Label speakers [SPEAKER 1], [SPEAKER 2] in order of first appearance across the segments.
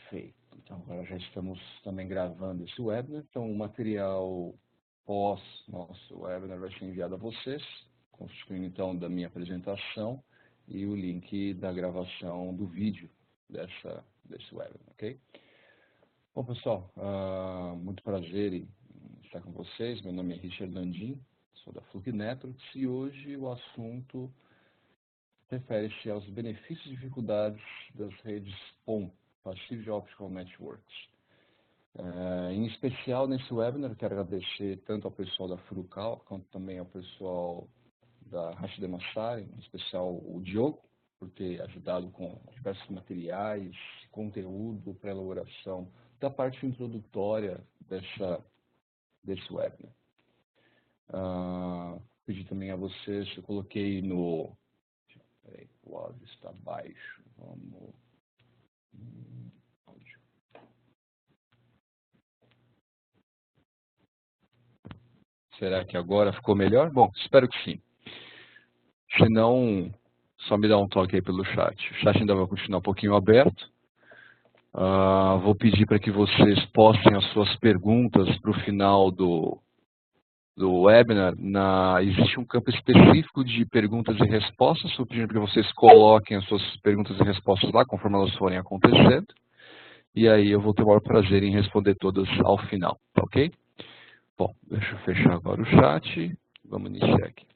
[SPEAKER 1] Perfeito. Então, agora já estamos também gravando esse webinar. Então, o material pós nosso webinar vai ser enviado a vocês, constituindo então da minha apresentação e o link da gravação do vídeo desse webinar, ok? Bom, pessoal, muito prazer em estar com vocês. Meu nome é Richard Landim, sou da Fluke Networks e hoje o assunto refere-se aos benefícios e dificuldades das redes PON, Passive Optical Networks. Em especial, nesse webinar, quero agradecer tanto ao pessoal da Furukawa, quanto também ao pessoal da Hashide Masari, em especial o Diogo, por ter ajudado com diversos materiais, conteúdo para elaboração da parte introdutória desse webinar. Pedi também a vocês, eu coloquei no... Peraí, o áudio está baixo. Vamos... áudio. Será que agora ficou melhor? Bom, espero que sim. Se não, só me dá um toque aí pelo chat. O chat ainda vai continuar um pouquinho aberto. Vou pedir para que vocês postem as suas perguntas para o final do webinar. Existe um campo específico de perguntas e respostas. Estou pedindo para que vocês coloquem as suas perguntas e respostas lá, conforme elas forem acontecendo. E aí eu vou ter o maior prazer em responder todas ao final, tá ok? Bom, deixa eu fechar agora o chat. Vamos iniciar aqui.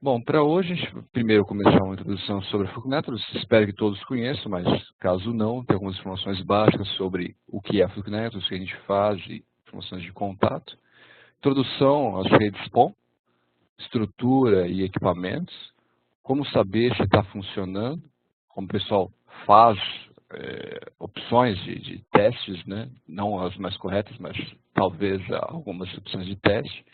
[SPEAKER 1] Bom, para hoje, a gente primeiro começar uma introdução sobre a Fluke Networks. Espero que todos conheçam, mas caso não, tem algumas informações básicas sobre o que é a Fluke Networks, o que a gente faz e informações de contato. Introdução às redes PON, estrutura e equipamentos. Como saber se está funcionando, como o pessoal faz opções de testes, né? Não as mais corretas, mas talvez algumas opções de teste.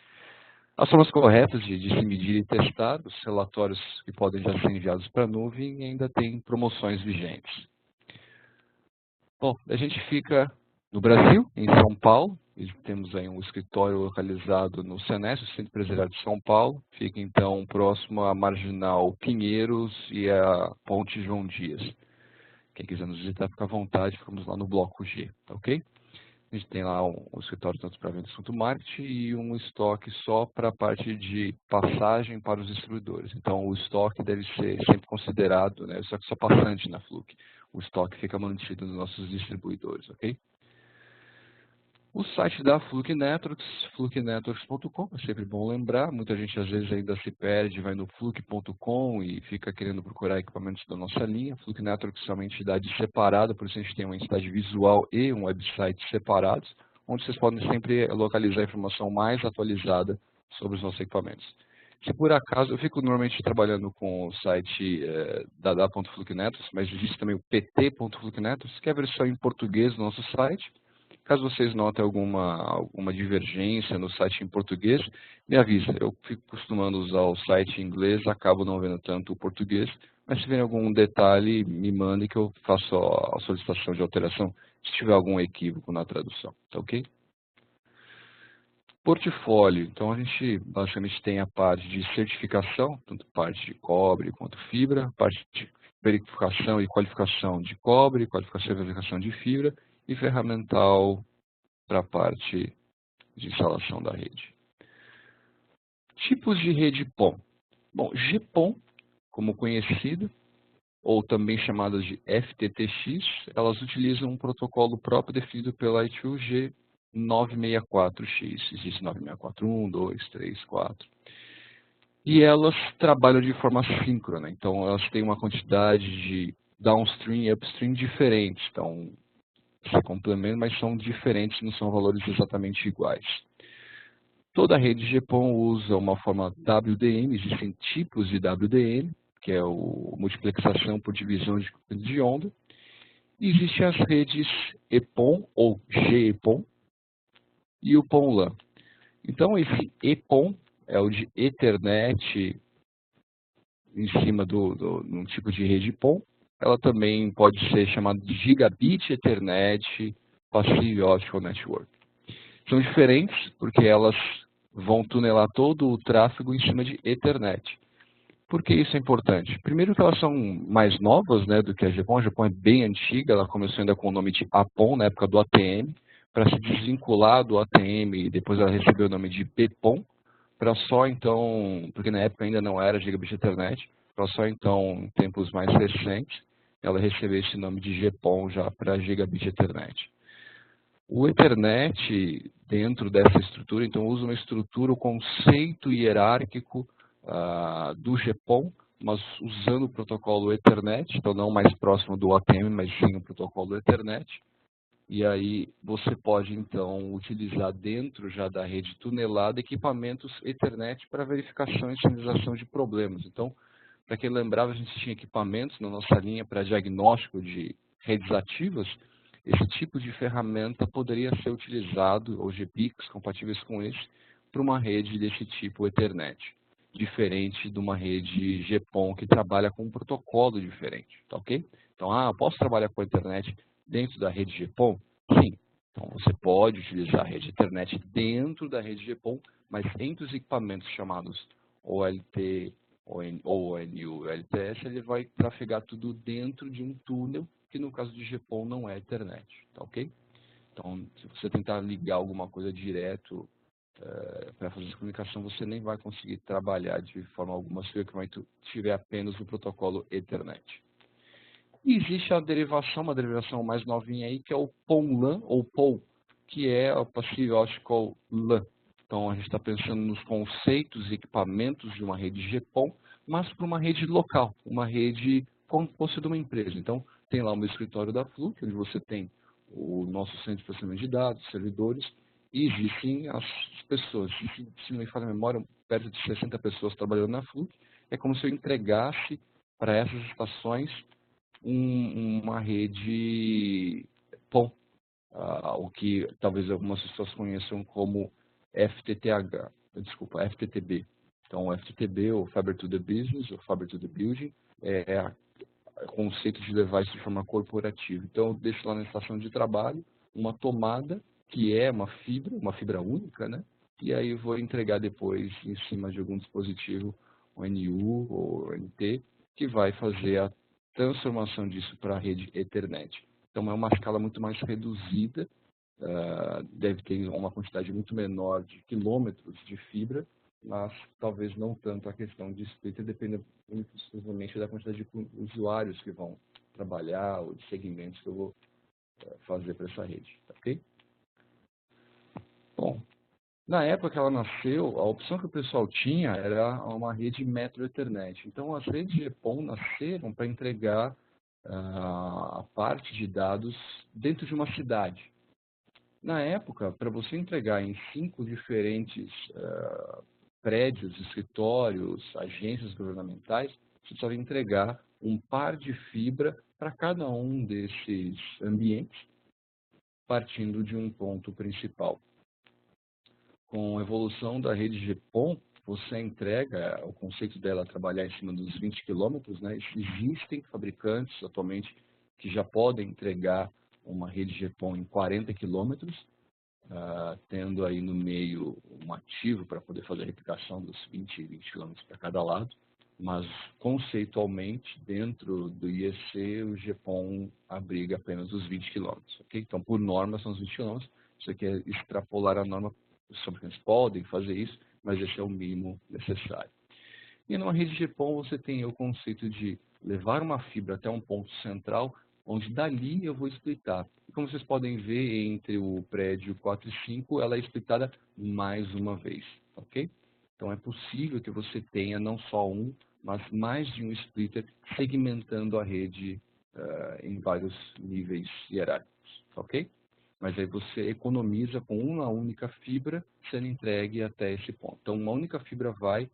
[SPEAKER 1] As formas corretas de se medir e testar, os relatórios que podem já ser enviados para a nuvem e ainda tem promoções vigentes. Bom, a gente fica no Brasil, em São Paulo, e temos aí um escritório localizado no Senesp, Centro Empresarial de São Paulo, fica então próximo à Marginal Pinheiros e à Ponte João Dias. Quem quiser nos visitar, fica à vontade, ficamos lá no Bloco G, tá ok? A gente tem lá um escritório tanto para vendas quanto marketing e um estoque só para a parte de passagem para os distribuidores. Então, o estoque deve ser sempre considerado, né, o estoque só passante na Fluke. O estoque fica mantido nos nossos distribuidores, ok? O site da Fluke Networks, flukenetworks.com, é sempre bom lembrar. Muita gente às vezes ainda se perde, vai no fluke.com e fica querendo procurar equipamentos da nossa linha. Fluke Networks é uma entidade separada, por isso a gente tem uma entidade visual e um website separados, onde vocês podem sempre localizar a informação mais atualizada sobre os nossos equipamentos. Se por acaso, eu fico normalmente trabalhando com o site da.flukenetworks, mas existe também o pt.flukenetworks, que é a versão em português do nosso site. Caso vocês notem alguma divergência no site em português, me avisa. Eu fico costumando usar o site em inglês, acabo não vendo tanto o português, mas se tiver algum detalhe, me mande que eu faço a solicitação de alteração se tiver algum equívoco na tradução, tá ok? Portfólio. Então, a gente basicamente tem a parte de certificação, tanto parte de cobre quanto fibra, parte de verificação e qualificação de cobre, qualificação e verificação de fibra, e ferramental para a parte de instalação da rede. Tipos de rede PON. Bom, GPON, como conhecido, ou também chamadas de FTTX, elas utilizam um protocolo próprio definido pela I2G 964X. Existe 9641, 2, 3, 4. E elas trabalham de forma síncrona, então elas têm uma quantidade de downstream e upstream diferentes. Então, se complementam, mas são diferentes, não são valores exatamente iguais. Toda a rede GPON usa uma forma WDM, existem tipos de WDM, que é o multiplexação por divisão de onda. E existem as redes EPON ou GEPON e o PON-LAN. Então, esse EPON é o de Ethernet em cima num tipo de rede PON. Ela também pode ser chamada de Gigabit Ethernet Passive Optical Network. São diferentes porque elas vão tunelar todo o tráfego em cima de Ethernet. Por que isso é importante? Primeiro que elas são mais novas, né, do que a GPON. A GPON é bem antiga, ela começou ainda com o nome de APON, na época do ATM, para se desvincular do ATM e depois ela recebeu o nome de PPON, para só então, porque na época ainda não era Gigabit Ethernet, para só então, em tempos mais recentes, ela recebeu esse nome de GPON já para Gigabit Ethernet. O Ethernet, dentro dessa estrutura, então usa uma estrutura, o conceito hierárquico do GPON, mas usando o protocolo Ethernet, então não mais próximo do ATM, mas sim o protocolo Ethernet. E aí você pode, então, utilizar dentro já da rede tunelada equipamentos Ethernet para verificação e sinalização de problemas. Então, para quem lembrava, a gente tinha equipamentos na nossa linha para diagnóstico de redes ativas. Esse tipo de ferramenta poderia ser utilizado, ou GPICs compatíveis com esse, para uma rede desse tipo Ethernet, diferente de uma rede GPON que trabalha com um protocolo diferente, tá ok? Então, eu posso trabalhar com a Ethernet dentro da rede GPON? Sim. Então, você pode utilizar a rede Ethernet dentro da rede GPON, mas entre os equipamentos chamados OLT, ONU, LTS, ele vai trafegar tudo dentro de um túnel, que no caso de GPON não é Ethernet, tá ok? Então, se você tentar ligar alguma coisa direto para fazer essa comunicação, você nem vai conseguir trabalhar de forma alguma se o equipamento tiver apenas o protocolo Ethernet. E existe uma derivação mais novinha aí, que é o PON-LAN, ou POL, que é o Passive Optical LAN. Então, a gente está pensando nos conceitos e equipamentos de uma rede GPON, mas para uma rede local, uma rede como se fosse de uma empresa. Então, tem lá o meu escritório da Fluke, onde você tem o nosso centro de processamento de dados, servidores, e existem as pessoas. Se não me falha a memória, perto de 60 pessoas trabalhando na Fluke. É como se eu entregasse para essas estações uma rede PON, o que talvez algumas pessoas conheçam como FTTB. Então, o FTTB, ou Fiber to the Business, ou Fiber to the Building, é o conceito de levar isso de forma corporativa. Então, eu deixo lá na estação de trabalho uma tomada, que é uma fibra única, né? E aí eu vou entregar depois em cima de algum dispositivo, ONU ou NT, que vai fazer a transformação disso para a rede Ethernet. Então, é uma escala muito mais reduzida, deve ter uma quantidade muito menor de quilômetros de fibra, mas talvez não tanto a questão de splitter, depende exclusivamente da quantidade de usuários que vão trabalhar ou de segmentos que eu vou fazer para essa rede, tá ok? Bom, na época que ela nasceu, a opção que o pessoal tinha era uma rede Metro Ethernet. Então, as redes GPON nasceram para entregar a parte de dados dentro de uma cidade. Na época, para você entregar em 5 diferentes prédios, escritórios, agências governamentais, você precisava entregar um par de fibra para cada um desses ambientes, partindo de um ponto principal. Com a evolução da rede GPON, você entrega, o conceito dela é trabalhar em cima dos 20 quilômetros, né? Existem fabricantes atualmente que já podem entregar uma rede GPON em 40 quilômetros, tendo aí no meio um ativo para poder fazer a replicação dos 20 quilômetros para cada lado, mas conceitualmente, dentro do IEC, o GPON abriga apenas os 20 quilômetros. Okay? Então, por norma, são os 20 quilômetros. Você quer extrapolar a norma, os fabricantes podem fazer isso, mas esse é o mínimo necessário. E numa rede GPON, você tem o conceito de levar uma fibra até um ponto central, onde dali eu vou splitar. E como vocês podem ver, entre o prédio 4 e 5, ela é splitada mais uma vez, ok? Então é possível que você tenha não só um, mas mais de um splitter segmentando a rede em vários níveis hierárquicos, ok? Mas aí você economiza com uma única fibra sendo entregue até esse ponto. Então uma única fibra vai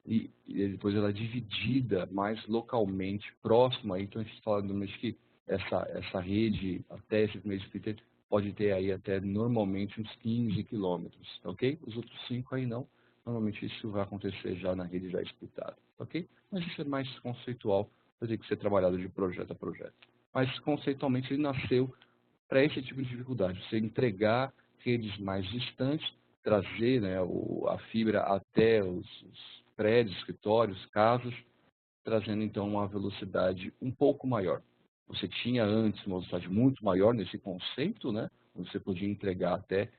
[SPEAKER 1] e depois ela é dividida mais localmente, próxima. Então a gente está falando que essa rede, até esse primeiro splitter, pode ter aí até normalmente uns 15 quilômetros, ok? Os outros 5 aí não. Normalmente isso vai acontecer já na rede já splitada, ok? Mas isso é mais conceitual, vai ter que ser trabalhado de projeto a projeto. Mas conceitualmente ele nasceu para esse tipo de dificuldade, você entregar redes mais distantes, trazer, né, a fibra até os prédios, escritórios, casas, trazendo então uma velocidade um pouco maior. Você tinha antes uma velocidade muito maior nesse conceito, né? Você podia entregar até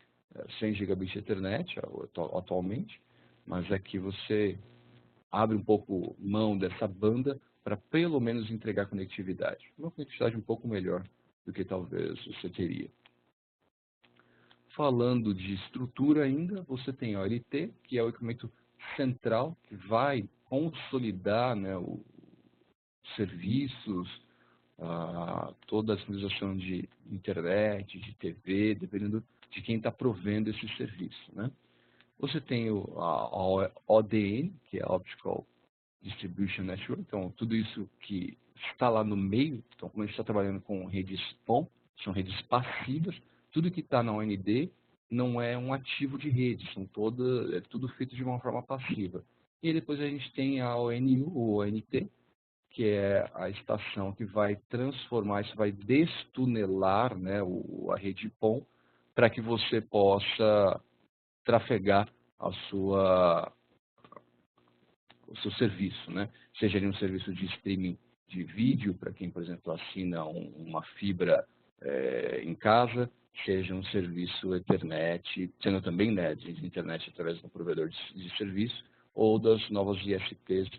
[SPEAKER 1] 100 gigabits de Ethernet atualmente, mas aqui você abre um pouco mão dessa banda para pelo menos entregar conectividade. Uma conectividade um pouco melhor do que talvez você teria. Falando de estrutura ainda, você tem a OLT, que é o equipamento central, que vai consolidar, né, os serviços, toda a disponibilização de internet, de TV, dependendo de quem está provendo esse serviço, né? Você tem a ODN, que é a Optical Distribution Network, então tudo isso que está lá no meio, então como a gente está trabalhando com redes PON, são redes passivas, tudo que está na OND não é um ativo de rede, é tudo feito de uma forma passiva. E depois a gente tem a ONU, ou ONT, que é a estação que vai transformar, isso vai destunelar, né, a rede PON, para que você possa trafegar o seu serviço, né? Seja ele um serviço de streaming de vídeo, para quem, por exemplo, assina uma fibra em casa, seja um serviço Ethernet, sendo também, né, de internet através de um provedor de serviço, ou das novas ISPs,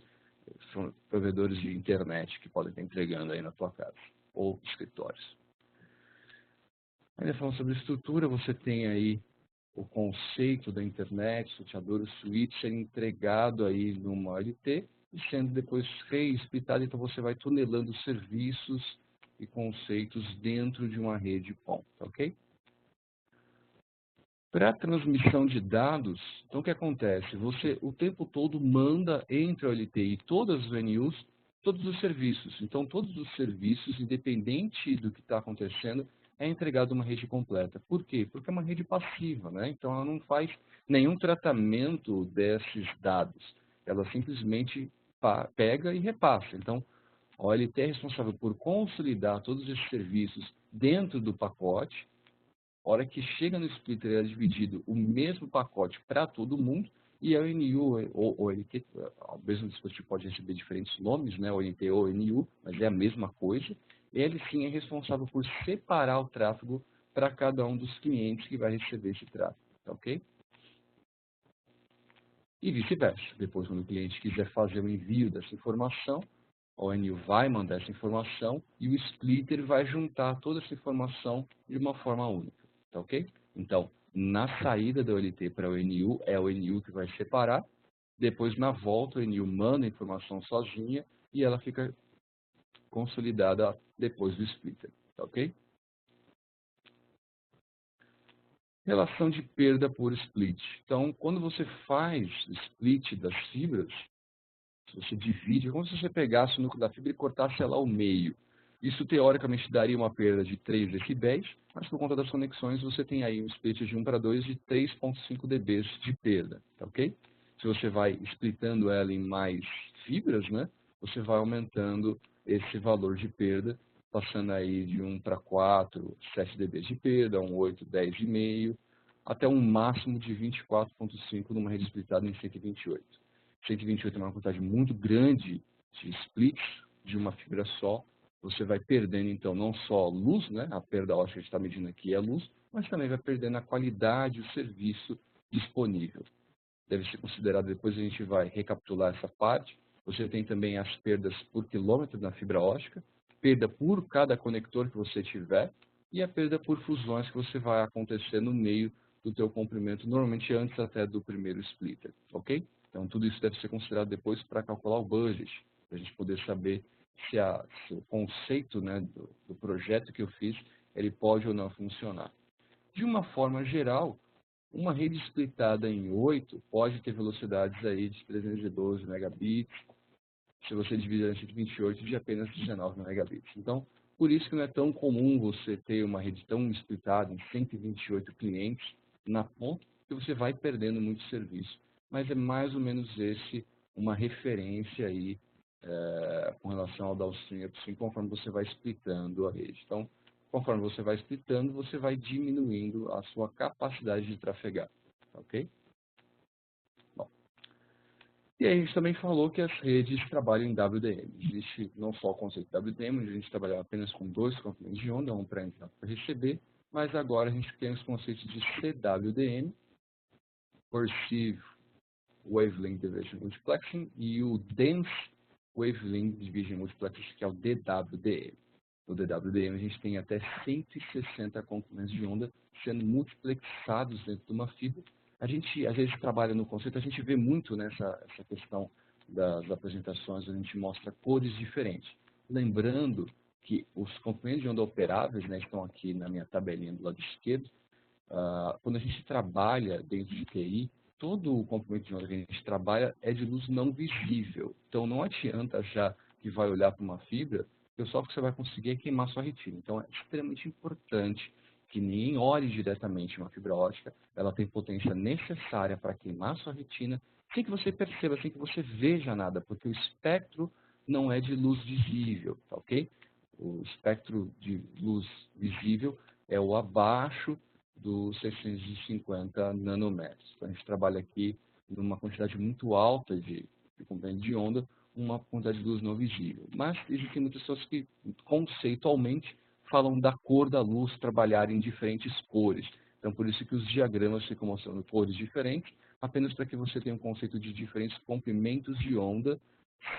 [SPEAKER 1] são provedores de internet que podem estar entregando aí na tua casa, ou escritórios. Ainda falando sobre estrutura, você tem aí o conceito da internet, roteador, o switch ser entregado aí numa OLT e sendo depois reexplicado, então você vai tunelando serviços e conceitos dentro de uma rede PON, tá ok? Para a transmissão de dados, então o que acontece? Você o tempo todo manda entre a OLT e todas as VNUs todos os serviços. Então todos os serviços, independente do que está acontecendo, é entregado uma rede completa. Por quê? Porque é uma rede passiva, né? Então ela não faz nenhum tratamento desses dados. Ela simplesmente pega e repassa. Então a OLT é responsável por consolidar todos esses serviços dentro do pacote. A hora que chega no splitter, é dividido o mesmo pacote para todo mundo, e a ONU ou ONT, o mesmo dispositivo pode receber diferentes nomes, né, ONT ou ONU, mas é a mesma coisa. Ele sim é responsável por separar o tráfego para cada um dos clientes que vai receber esse tráfego, tá ok? E vice-versa. Depois, quando o cliente quiser fazer o envio dessa informação, a ONU vai mandar essa informação e o splitter vai juntar toda essa informação de uma forma única. Tá ok? Então, na saída da OLT para a ONU, é a ONU que vai separar. Depois, na volta, a ONU manda a informação sozinha e ela fica consolidada depois do splitter. Tá ok? Relação de perda por split. Então, quando você faz split das fibras, se você divide, é como se você pegasse o núcleo da fibra e cortasse ela ao meio. Isso, teoricamente, daria uma perda de 3 decibéis, mas por conta das conexões, você tem aí um split de 1 para 2 de 3,5 dB de perda, tá ok? Se você vai splitando ela em mais fibras, né, você vai aumentando esse valor de perda, passando aí de 1 para 4, 7 dB de perda, 1, 8, 10,5, até um máximo de 24,5 numa rede splitada em 128. 128 é uma quantidade muito grande de splits de uma fibra só. Você vai perdendo, então, não só luz, né? A perda ótica que a gente está medindo aqui é a luz, mas também vai perdendo a qualidade do serviço disponível. Deve ser considerado, depois a gente vai recapitular essa parte. Você tem também as perdas por quilômetro na fibra ótica, perda por cada conector que você tiver, e a perda por fusões que você vai acontecer no meio do teu comprimento, normalmente antes até do primeiro splitter, ok? Então tudo isso deve ser considerado depois para calcular o budget, para a gente poder saber se o conceito, né, do projeto que eu fiz, ele pode ou não funcionar. De uma forma geral, uma rede splitada em 8 pode ter velocidades aí de 312 megabits, se você dividir em 128 de apenas 19 megabits. Então, por isso que não é tão comum você ter uma rede tão splitada em 128 clientes na ponta, que você vai perdendo muito serviço. Mas é mais ou menos uma referência aí com relação ao downstream upstream, conforme você vai splitando a rede. Então, conforme você vai splitando, você vai diminuindo a sua capacidade de trafegar. Ok? Bom, E aí a gente também falou que as redes trabalham em WDM. Existe não só o conceito de WDM, onde a gente trabalhava apenas com dois comprimentos de onda, um para entrar e para receber, mas agora a gente tem os conceitos de CWDM, Perceived Wavelength Division Multiplexing, e o Dense Wavelength Division Multiplexing, que é o DWDM. No DWDM a gente tem até 160 comprimentos de onda sendo multiplexados dentro de uma fibra. A gente, às vezes, trabalha no conceito, a gente vê muito nessa essa questão das apresentações, a gente mostra cores diferentes. Lembrando que os comprimentos de onda operáveis, né, estão aqui na minha tabelinha do lado esquerdo. Quando a gente trabalha dentro de TI, todo o comprimento de onda que a gente trabalha é de luz não visível. Então, não adianta já que vai olhar para uma fibra, que só que você vai conseguir é queimar sua retina. Então, é extremamente importante que ninguém olhe diretamente uma fibra ótica. Ela tem potência necessária para queimar sua retina, sem que você perceba, sem que você veja nada, porque o espectro não é de luz visível, tá ok? O espectro de luz visível é o abaixo dos 650 nanômetros. Então, a gente trabalha aqui numa quantidade muito alta de comprimento de onda, uma quantidade de luz não visível. Mas existem muitas pessoas que, conceitualmente, falam da cor da luz trabalhar em diferentes cores. Então, por isso que os diagramas ficam mostrando cores diferentes, apenas para que você tenha um conceito de diferentes comprimentos de onda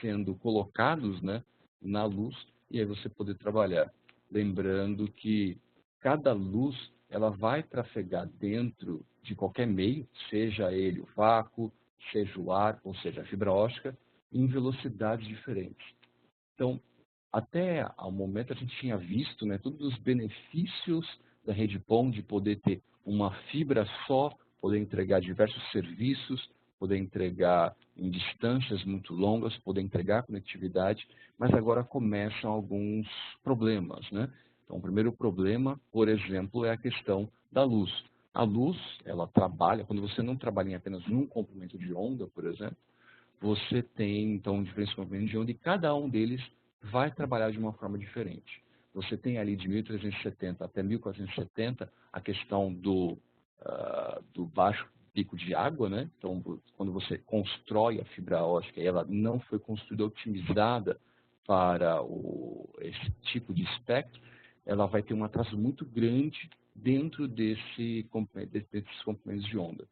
[SPEAKER 1] sendo colocados, né, na luz, e aí você poder trabalhar. Lembrando que cada luz ela vai trafegar dentro de qualquer meio, seja ele o vácuo, seja o ar, ou seja a fibra ótica, em velocidades diferentes. Então, até ao momento a gente tinha visto, né, todos os benefícios da rede PON de poder ter uma fibra só, poder entregar diversos serviços, poder entregar em distâncias muito longas, poder entregar conectividade, mas agora começam alguns problemas, né? Então, o primeiro problema, por exemplo, é a questão da luz. A luz, ela trabalha, quando você não trabalha em apenas um comprimento de onda, por exemplo, você tem, então, diferentes comprimentos de onda e cada um deles vai trabalhar de uma forma diferente. Você tem ali de 1370 até 1470 a questão do baixo pico de água, né? Então, quando você constrói a fibra ótica, ela não foi construída otimizada para esse tipo de espectro, ela vai ter um atraso muito grande dentro desses comprimentos de onda,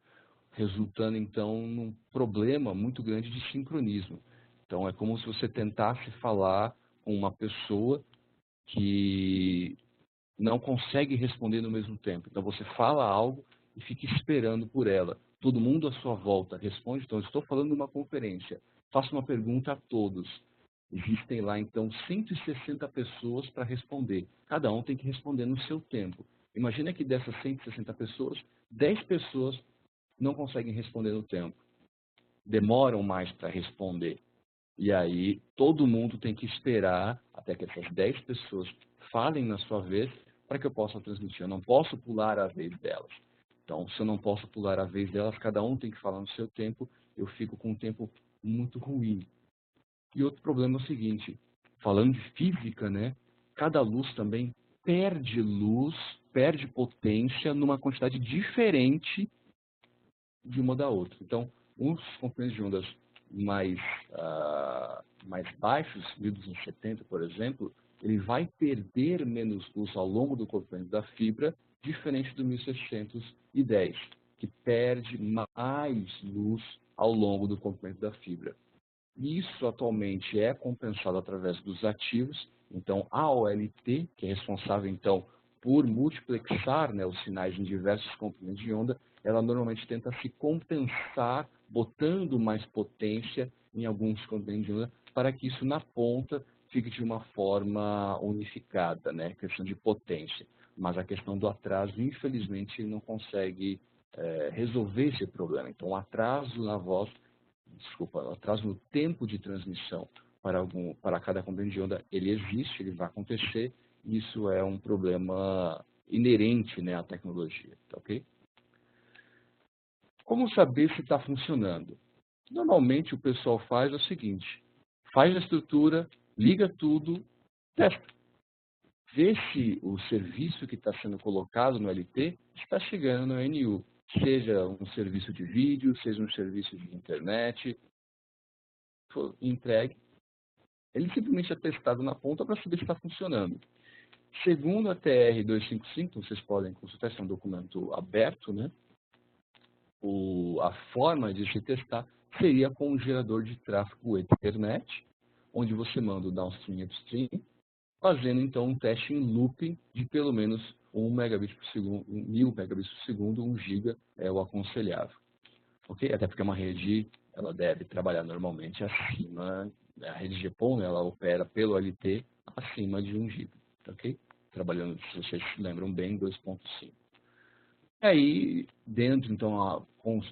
[SPEAKER 1] resultando então num problema muito grande de sincronismo. Então é como se você tentasse falar com uma pessoa que não consegue responder no mesmo tempo. Então você fala algo e fica esperando por ela. Todo mundo à sua volta responde. Então eu estou falando numa conferência, faço uma pergunta a todos. Existem lá então 160 pessoas para responder. Cada um tem que responder no seu tempo. Imagina que dessas 160 pessoas, 10 pessoas não conseguem responder no tempo, demoram mais para responder. E aí todo mundo tem que esperar até que essas 10 pessoas falem na sua vez para que eu possa transmitir. Eu não posso pular a vez delas. Então, se eu não posso pular a vez delas, cada um tem que falar no seu tempo, eu fico com um tempo muito ruim. E outro problema é o seguinte, falando de física, né? Cada luz também luz, perde potência numa quantidade diferente de uma da outra. Então, uns comprimentos de ondas mais baixos, 1270, por exemplo, ele vai perder menos luz ao longo do comprimento da fibra, diferente do 1610, que perde mais luz ao longo do comprimento da fibra. Isso atualmente é compensado através dos ativos. Então, a OLT, que é responsável então por multiplexar, né, os sinais em diversos comprimentos de onda, ela normalmente tenta se compensar botando mais potência em alguns comprimentos de onda para que isso na ponta fique de uma forma unificada, né, questão de potência. Mas a questão do atraso, infelizmente, ele não consegue resolver esse problema. Então, o atraso na voz, o atraso no tempo de transmissão para cada comprimento de onda, ele existe, ele vai acontecer. Isso é um problema inerente, né, à tecnologia, tá ok? Como saber se está funcionando? Normalmente o pessoal faz o seguinte, faz a estrutura, liga tudo, testa. Vê se o serviço que está sendo colocado no LT está chegando no NU, seja um serviço de vídeo, seja um serviço de internet, for entregue, ele simplesmente é testado na ponta para saber se está funcionando. Segundo a TR-255, vocês podem consultar, esse é um documento aberto, né? A forma de se testar seria com um gerador de tráfego Ethernet, onde você manda o downstream e upstream, fazendo então um teste em looping de pelo menos 1 megabit por segundo, 1000 megabits por segundo, 1 giga é o aconselhável. Ok? Até porque uma rede, ela deve trabalhar normalmente acima, a rede GPON, né, ela opera pelo LT acima de 1 giga, ok? Trabalhando, se vocês se lembram bem, 2.5. Aí, dentro, então,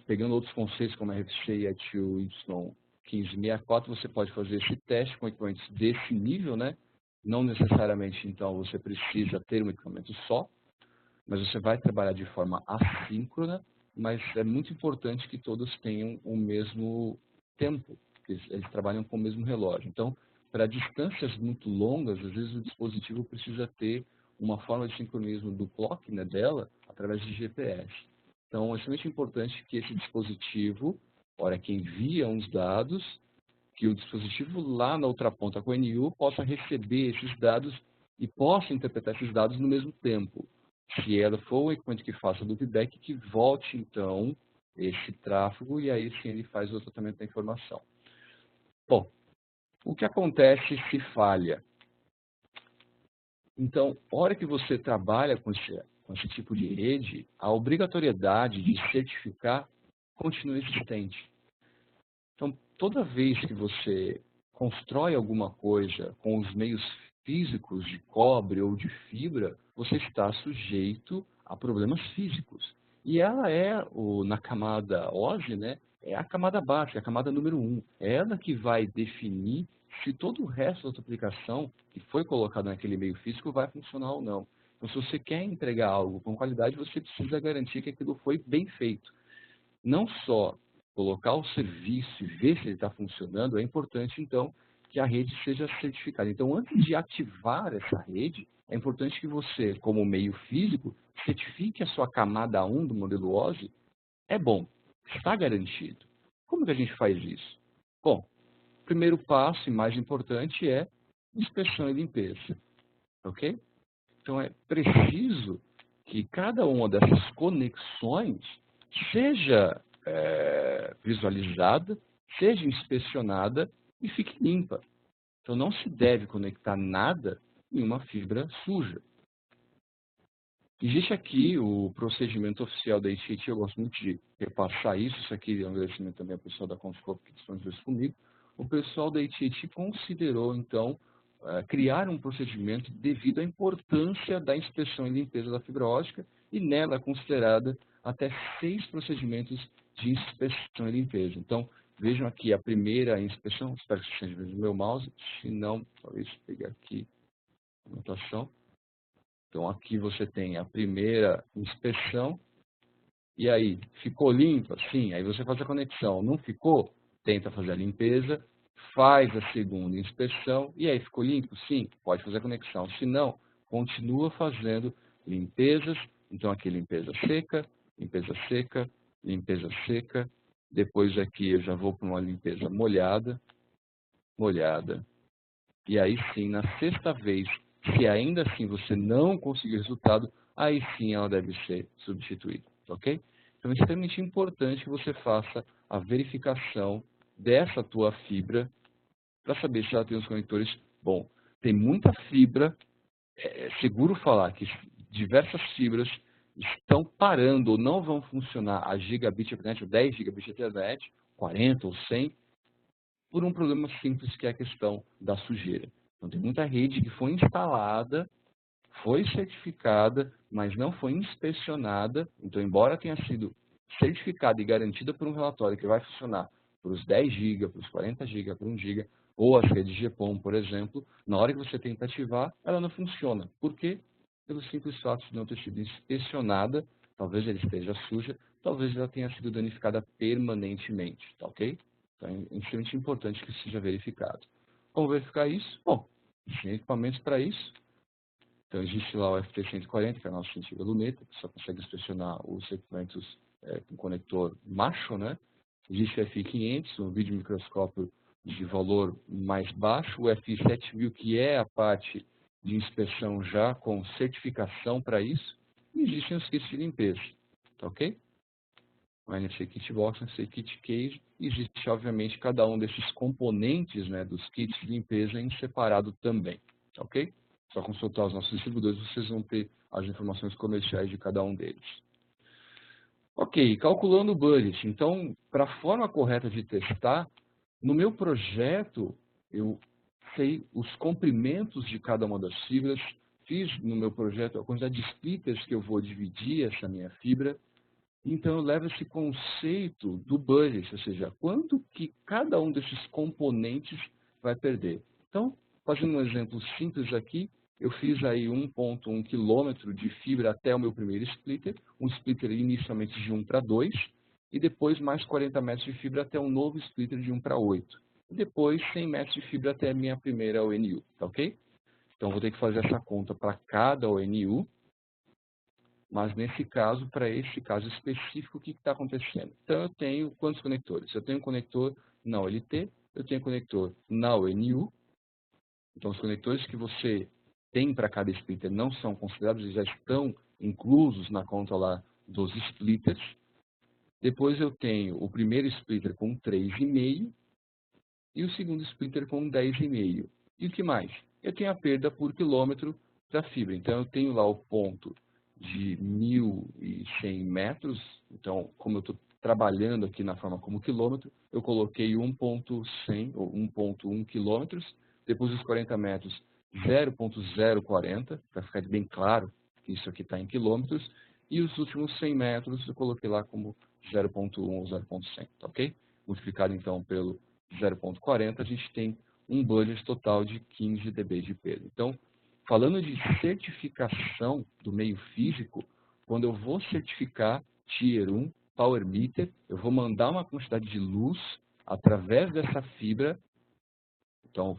[SPEAKER 1] pegando outros conceitos como RFC e ATU-Y1564, você pode fazer esse teste com equipamentos desse nível, né? Não necessariamente, então, você precisa ter um equipamento só, mas você vai trabalhar de forma assíncrona, mas é muito importante que todos tenham o mesmo tempo, que eles trabalham com o mesmo relógio. Então, para distâncias muito longas, às vezes o dispositivo precisa ter uma forma de sincronismo do clock, né, dela através de GPS. Então, é extremamente importante que esse dispositivo, na hora que envia uns dados, que o dispositivo lá na outra ponta com o NU possa receber esses dados e possa interpretar esses dados no mesmo tempo. Se ela for um equipamento que faça loopback, que volte então esse tráfego e aí sim ele faz o tratamento da informação. Bom, o que acontece se falha? Então, a hora que você trabalha com esse tipo de rede, a obrigatoriedade de certificar continua existente. Então, toda vez que você constrói alguma coisa com os meios físicos de cobre ou de fibra, você está sujeito a problemas físicos. E ela na camada OSI, né, é a camada básica, a camada número 1. É ela que vai definir se todo o resto da sua aplicação que foi colocado naquele meio físico vai funcionar ou não. Então, se você quer entregar algo com qualidade, você precisa garantir que aquilo foi bem feito. Não só colocar o serviço e ver se ele está funcionando, é importante, então, que a rede seja certificada. Então, antes de ativar essa rede, é importante que você, como meio físico, certifique a sua camada 1 do modelo OSI. É bom, está garantido. Como que a gente faz isso? Bom, o primeiro passo e mais importante é inspeção e limpeza, ok? Então, é preciso que cada uma dessas conexões seja visualizada, seja inspecionada e fique limpa. Então, não se deve conectar nada em uma fibra suja. Existe aqui o procedimento oficial da AT&T, eu gosto muito de repassar isso, isso aqui é um agradecimento também ao pessoal da Conscope que estão juntos comigo. O pessoal da AT&T considerou, então, criar um procedimento devido à importância da inspeção e limpeza da fibra ótica, e nela é considerada até 6 procedimentos de inspeção e limpeza. Então, vejam aqui a primeira inspeção, espero que vocês vejam o meu mouse, se não, talvez pegar aqui a anotação. Então, aqui você tem a primeira inspeção, e aí, ficou limpa? Sim, aí você faz a conexão. Não ficou? Tenta fazer a limpeza, faz a segunda inspeção, e aí, ficou limpo? Sim, pode fazer a conexão. Se não, continua fazendo limpezas. Então, aqui limpeza seca, limpeza seca, limpeza seca. Depois aqui eu já vou para uma limpeza molhada, molhada. E aí sim, na sexta vez, se ainda assim você não conseguir resultado, aí sim ela deve ser substituída, ok? Então é extremamente importante que você faça a verificação dessa tua fibra para saber se ela tem os conectores. Bom, tem muita fibra, é seguro falar que diversas fibras estão parando ou não vão funcionar a gigabit Ethernet, ou 10 gigabit Ethernet, 40 ou 100, por um problema simples que é a questão da sujeira. Então, tem muita rede que foi instalada, foi certificada, mas não foi inspecionada. Então, embora tenha sido certificada e garantida por um relatório que vai funcionar para os 10 GB, para os 40 GB, para 1 GB, ou as redes GPON, por exemplo, na hora que você tenta ativar, ela não funciona. Por quê? Pelo simples fato de não ter sido inspecionada, talvez ela esteja suja, talvez ela tenha sido danificada permanentemente, tá ok? Então, é extremamente importante que isso seja verificado. Como verificar isso? Bom, existem equipamentos para isso. Então, existe lá o FT140, que é a nossa antiga luneta, que só consegue inspecionar os equipamentos com conector macho, né? Existe o FI500, um vídeo microscópio de valor mais baixo, o FI 7000, que é a parte de inspeção já com certificação para isso, e existem os kits de limpeza, tá ok? O NFC Kit Box, NFC Kit Case, existe obviamente cada um desses componentes, né, dos kits de limpeza em separado também, tá ok? Só consultar os nossos distribuidores, vocês vão ter as informações comerciais de cada um deles. Ok, calculando o budget. Então, para a forma correta de testar, no meu projeto, eu sei os comprimentos de cada uma das fibras, fiz no meu projeto a quantidade de splitters que eu vou dividir essa minha fibra. Então, eu levo esse conceito do budget, ou seja, quanto que cada um desses componentes vai perder. Então, fazendo um exemplo simples aqui, eu fiz aí 1,1 km de fibra até o meu primeiro splitter, um splitter inicialmente de 1 para 2, e depois mais 40 metros de fibra até um novo splitter de 1 para 8. E depois 100 metros de fibra até a minha primeira ONU, tá ok? Então, vou ter que fazer essa conta para cada ONU, mas nesse caso, para esse caso específico, o que está acontecendo? Então, eu tenho quantos conectores? Eu tenho um conector na OLT, eu tenho um conector na ONU. Então, os conectores que você tem para cada splitter não são considerados, eles já estão inclusos na conta lá dos splitters. Depois eu tenho o primeiro splitter com 3,5 e o segundo splitter com 10,5. E o que mais? Eu tenho a perda por quilômetro da fibra. Então, eu tenho lá o ponto de 1.100 metros. Então, como eu estou trabalhando aqui na forma como quilômetro, eu coloquei 1,100 ou 1,1 quilômetros. Depois dos 40 metros, 0,040, para ficar bem claro que isso aqui está em quilômetros. E os últimos 100 metros eu coloquei lá como 0,1 ou 0,100, tá ok? Multiplicado então pelo 0,40, a gente tem um budget total de 15 dB de perda. Então, falando de certificação do meio físico, quando eu vou certificar Tier 1 Power Meter, eu vou mandar uma quantidade de luz através dessa fibra. Então,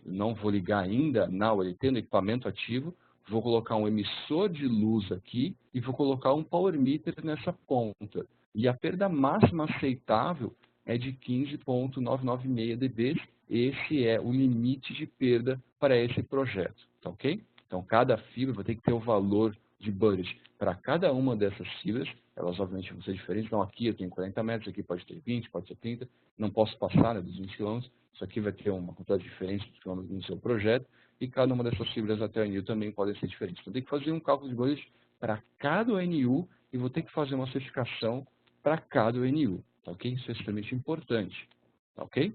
[SPEAKER 1] não vou ligar ainda na OLT, no equipamento ativo, vou colocar um emissor de luz aqui e vou colocar um Power Meter nessa ponta. E a perda máxima aceitável é de 15,996 dB. Esse é o limite de perda para esse projeto, tá ok? Então, cada fibra vai ter que ter o valor de budget para cada uma dessas fibras. Elas, obviamente, vão ser diferentes. Então, aqui eu tenho 40 metros, aqui pode ter 20, pode ter 30. Não posso passar, né, dos 20 km. Isso aqui vai ter uma quantidade diferente de quilômetros no seu projeto. E cada uma dessas fibras até a ONU também podem ser diferentes. Então, tem que fazer um cálculo de budget para cada ONU e vou ter que fazer uma certificação para cada ONU. Tá ok? Isso é extremamente importante. Tá ok?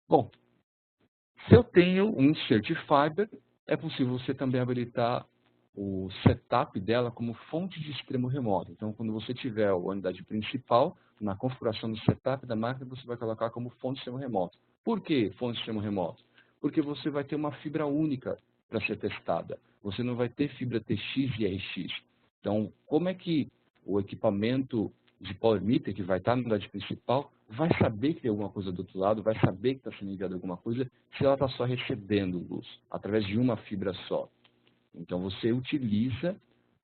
[SPEAKER 1] Bom, se eu tenho um Certifiber, é possível você também habilitar o setup dela como fonte de extremo remoto. Então, quando você tiver a unidade principal, na configuração do setup da máquina, você vai colocar como fonte de extremo remoto. Por que fonte de extremo remoto? Porque você vai ter uma fibra única para ser testada. Você não vai ter fibra TX e RX. Então, como é que o equipamento de Power Meter, que vai estar na unidade principal, vai saber que tem alguma coisa do outro lado, vai saber que está sendo enviada alguma coisa, se ela está só recebendo luz, através de uma fibra só. Então, você utiliza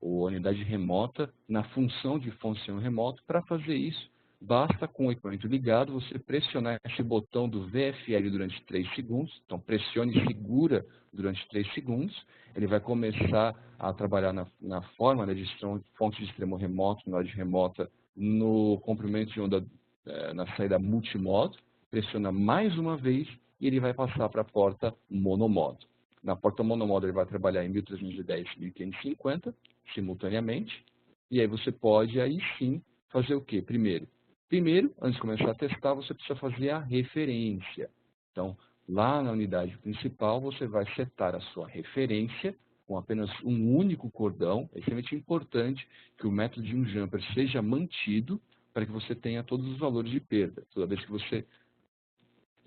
[SPEAKER 1] a unidade remota na função de função remoto. Para fazer isso, basta com o equipamento ligado, você pressionar esse botão do VFL durante 3 segundos. Então, pressione e segura durante 3 segundos. Ele vai começar a trabalhar na forma, né, de fonte de extremo remoto, unidade remota, no comprimento de onda na saída multimodo. Pressiona mais uma vez e ele vai passar para a porta monomodo. Na porta monomodo ele vai trabalhar em 1310 e 1550 simultaneamente. E aí você pode aí sim fazer o quê? Primeiro, antes de começar a testar, você precisa fazer a referência. Então, lá na unidade principal, você vai setar a sua referência com apenas um único cordão. É extremamente importante que o método de um jumper seja mantido para que você tenha todos os valores de perda. Toda vez que você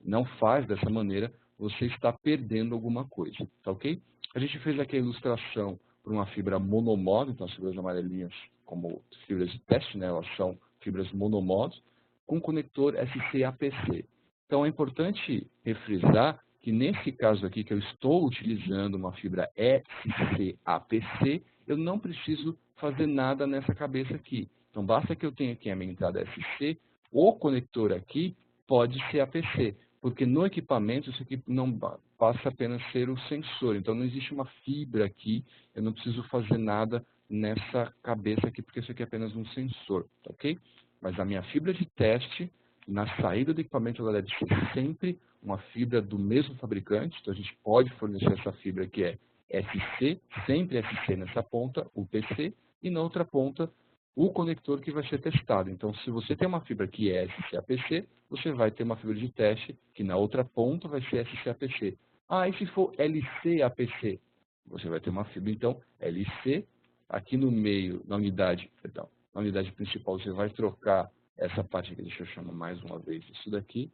[SPEAKER 1] não faz dessa maneira, você está perdendo alguma coisa, tá ok? A gente fez aqui a ilustração por uma fibra monomodo, então as fibras amarelinhas como fibras de teste, né, elas são fibras monomodos, com conector SC-APC. Então é importante refrisar que nesse caso aqui que eu estou utilizando uma fibra SC-APC, eu não preciso fazer nada nessa cabeça aqui. Então basta que eu tenha aqui a minha entrada SC, o conector aqui, pode ser APC, porque no equipamento isso aqui não passa apenas a ser o sensor. Então não existe uma fibra aqui, eu não preciso fazer nada nessa cabeça aqui, porque isso aqui é apenas um sensor, tá ok? Mas a minha fibra de teste, na saída do equipamento, ela deve ser sempre uma fibra do mesmo fabricante. Então a gente pode fornecer essa fibra que é SC, sempre SC nessa ponta, UPC, e na outra ponta o conector que vai ser testado. Então, se você tem uma fibra que é SC-APC, você vai ter uma fibra de teste que na outra ponta vai ser SC-APC. Ah, e se for LC-APC? Você vai ter uma fibra, então, LC, aqui no meio, na unidade, perdão, na unidade principal, você vai trocar essa parte aqui, deixa eu chamar mais uma vez isso daqui,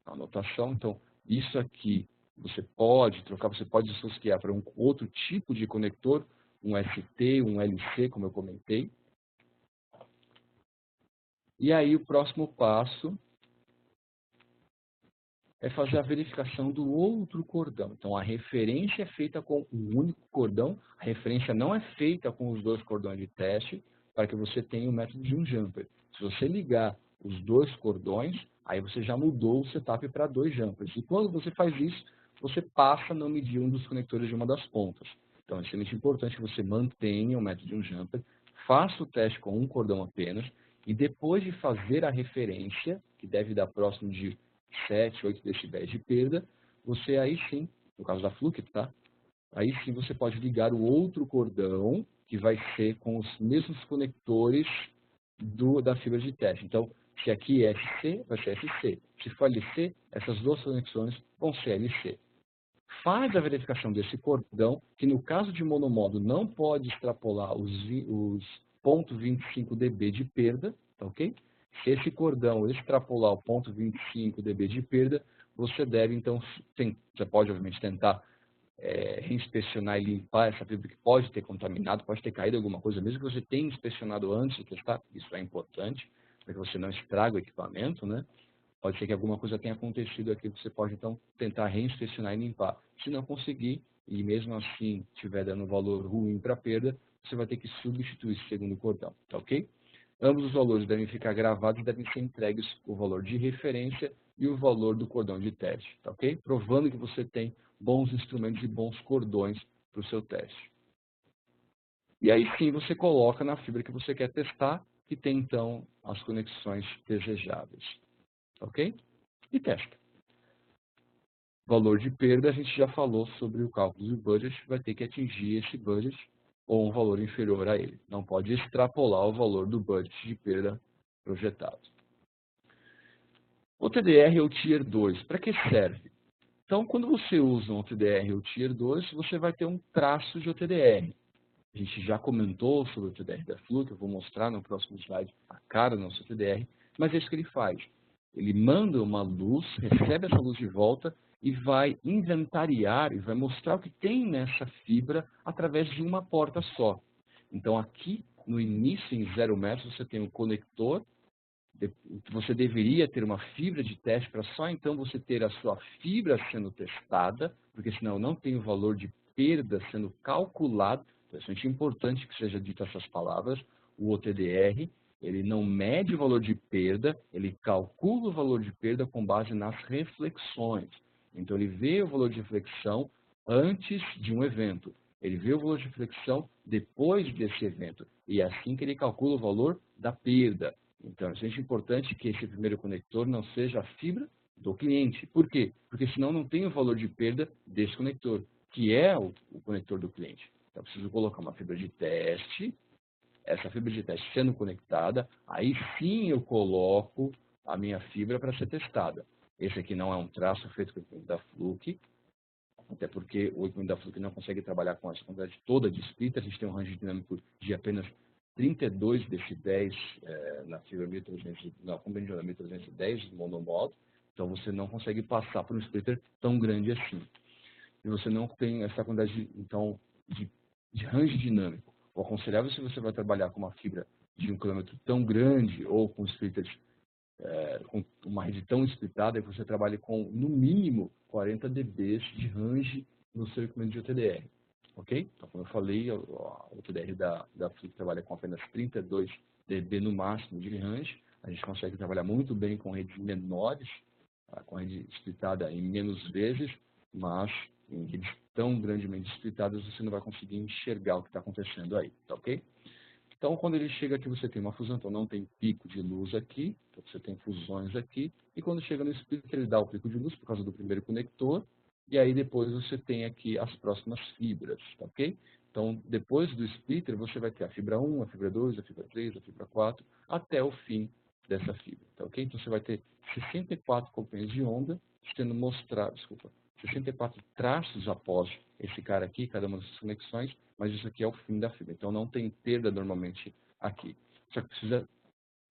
[SPEAKER 1] a anotação. Então, isso aqui você pode trocar, você pode associar para um outro tipo de conector, um ST, um LC, como eu comentei. E aí o próximo passo é fazer a verificação do outro cordão. Então a referência é feita com um único cordão, a referência não é feita com os dois cordões de teste, para que você tenha o método de um jumper. Se você ligar os dois cordões, aí você já mudou o setup para dois jumpers. E quando você faz isso, você passa a não medir um dos conectores de uma das pontas. Então é extremamente importante que você mantenha o método de um jumper, faça o teste com um cordão apenas, e depois de fazer a referência, que deve dar próximo de 7, 8 decibéis de perda, você aí sim, no caso da Fluke, tá? Aí sim você pode ligar o outro cordão, que vai ser com os mesmos conectores da fibra de teste. Então, se aqui é SC, vai ser SC. Se for LC, essas duas conexões vão ser LC. Faz a verificação desse cordão, que no caso de monomodo não pode extrapolar os 0,25 dB de perda, tá ok? Se esse cordão extrapolar o 0,25 dB de perda, você deve, então, você pode, obviamente, tentar reinspecionar e limpar essa fibra que pode ter contaminado, pode ter caído alguma coisa, mesmo que você tenha inspecionado antes de testar, isso é importante, para que você não estrague o equipamento, né? Pode ser que alguma coisa tenha acontecido aqui, você pode então tentar reinspecionar e limpar. Se não conseguir, e mesmo assim estiver dando valor ruim para a perda, você vai ter que substituir esse segundo cordão, tá ok? Ambos os valores devem ficar gravados e devem ser entregues o valor de referência e o valor do cordão de teste, tá ok? Provando que você tem bons instrumentos e bons cordões para o seu teste. E aí sim você coloca na fibra que você quer testar, que tem então as conexões desejáveis. Ok? E testa. Valor de perda, a gente já falou sobre o cálculo do budget, vai ter que atingir esse budget ou um valor inferior a ele. Não pode extrapolar o valor do budget de perda projetado. O TDR ou Tier 2, para que serve? Então, quando você usa um TDR ou Tier 2, você vai ter um traço de OTDR. A gente já comentou sobre o TDR da Fluke, eu vou mostrar no próximo slide a cara do nosso TDR, mas é isso que ele faz. Ele manda uma luz, recebe essa luz de volta e vai inventariar e vai mostrar o que tem nessa fibra através de uma porta só. Então aqui, no início, em 0 metros, você tem um conector, você deveria ter uma fibra de teste para só então você ter a sua fibra sendo testada, porque senão não tem o valor de perda sendo calculado. É bastante importante que seja dito essas palavras. O OTDR, ele não mede o valor de perda, ele calcula o valor de perda com base nas reflexões. Então ele vê o valor de reflexão antes de um evento. Ele vê o valor de reflexão depois desse evento. E é assim que ele calcula o valor da perda. Então, é bastante importante que esse primeiro conector não seja a fibra do cliente. Por quê? Porque senão não tem o valor de perda desse conector, que é o conector do cliente. Então, eu preciso colocar uma fibra de teste, essa fibra de teste sendo conectada, aí sim eu coloco a minha fibra para ser testada. Esse aqui não é um traço feito com o equipamento da Fluke, até porque o equipamento da Fluke não consegue trabalhar com essa quantidade toda de splitter, a gente tem um range dinâmico de apenas 32 decibéis na fibra 1300, na convencional 1310 monomodo, então você não consegue passar por um splitter tão grande assim. E você não tem essa quantidade então, de range dinâmico. O aconselhável, se você vai trabalhar com uma fibra de 1 km tão grande ou com splitters com uma rede tão splitada, é que você trabalhe com, no mínimo, 40 dB de range no seu equipamento de OTDR. Ok? Então, como eu falei, o OTDR da Fluke trabalha com apenas 32 dB no máximo de range. A gente consegue trabalhar muito bem com redes menores, com a rede splitada em menos vezes, mas em redes tão grandemente splitadas, você não vai conseguir enxergar o que está acontecendo aí, tá ok? Então, quando ele chega aqui, você tem uma fusão, então não tem pico de luz aqui, então você tem fusões aqui, e quando chega no splitter, ele dá o pico de luz por causa do primeiro conector, e aí depois você tem aqui as próximas fibras, tá ok? Então, depois do splitter, você vai ter a fibra 1, a fibra 2, a fibra 3, a fibra 4, até o fim dessa fibra, tá ok? Então, você vai ter 64 companhias de onda sendo mostradas, 64 traços após esse cara aqui, cada uma dessas conexões, mas isso aqui é o fim da fibra. Então, não tem perda normalmente aqui. Só que precisa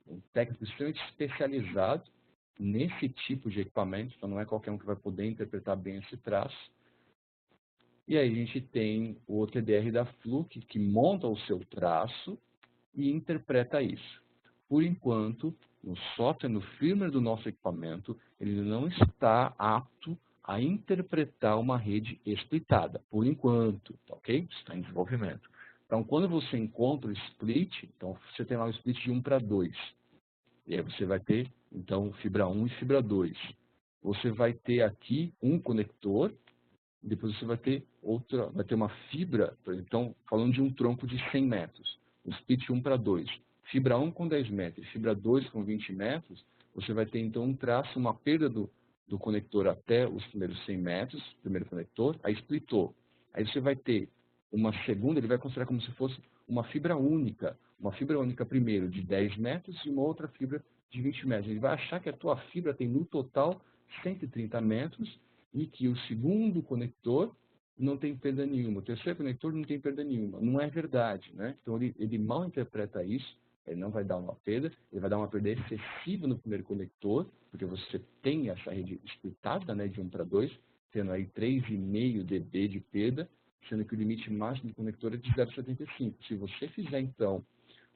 [SPEAKER 1] um técnico extremamente especializado nesse tipo de equipamento, então não é qualquer um que vai poder interpretar bem esse traço. E aí a gente tem o TDR da Fluke, que monta o seu traço e interpreta isso. Por enquanto, no software, no firmware do nosso equipamento, ele não está apto a interpretar uma rede splitada, por enquanto, tá ok? Está em desenvolvimento. Então, quando você encontra o split, então você tem lá o split de 1 para 2. E aí você vai ter, então, fibra 1 e fibra 2. Você vai ter aqui um conector, depois você vai ter outra, vai ter uma fibra, então, falando de um tronco de 100 metros, o split 1 para 2. Fibra 1 com 10 metros, fibra 2 com 20 metros, você vai ter então um traço, uma perda do conector até os primeiros 100 metros, primeiro conector, aí splitou. Aí você vai ter uma segunda, ele vai considerar como se fosse uma fibra única primeiro de 10 metros e uma outra fibra de 20 metros. Ele vai achar que a tua fibra tem no total 130 metros e que o segundo conector não tem perda nenhuma, o terceiro conector não tem perda nenhuma. Não é verdade, né? Então ele mal interpreta isso, ele não vai dar uma perda, ele vai dar uma perda excessiva no primeiro conector, porque você tem essa rede splitada, né, de 1 para 2, tendo aí 3,5 dB de perda, sendo que o limite máximo do conector é de 0,75. Se você fizer, então,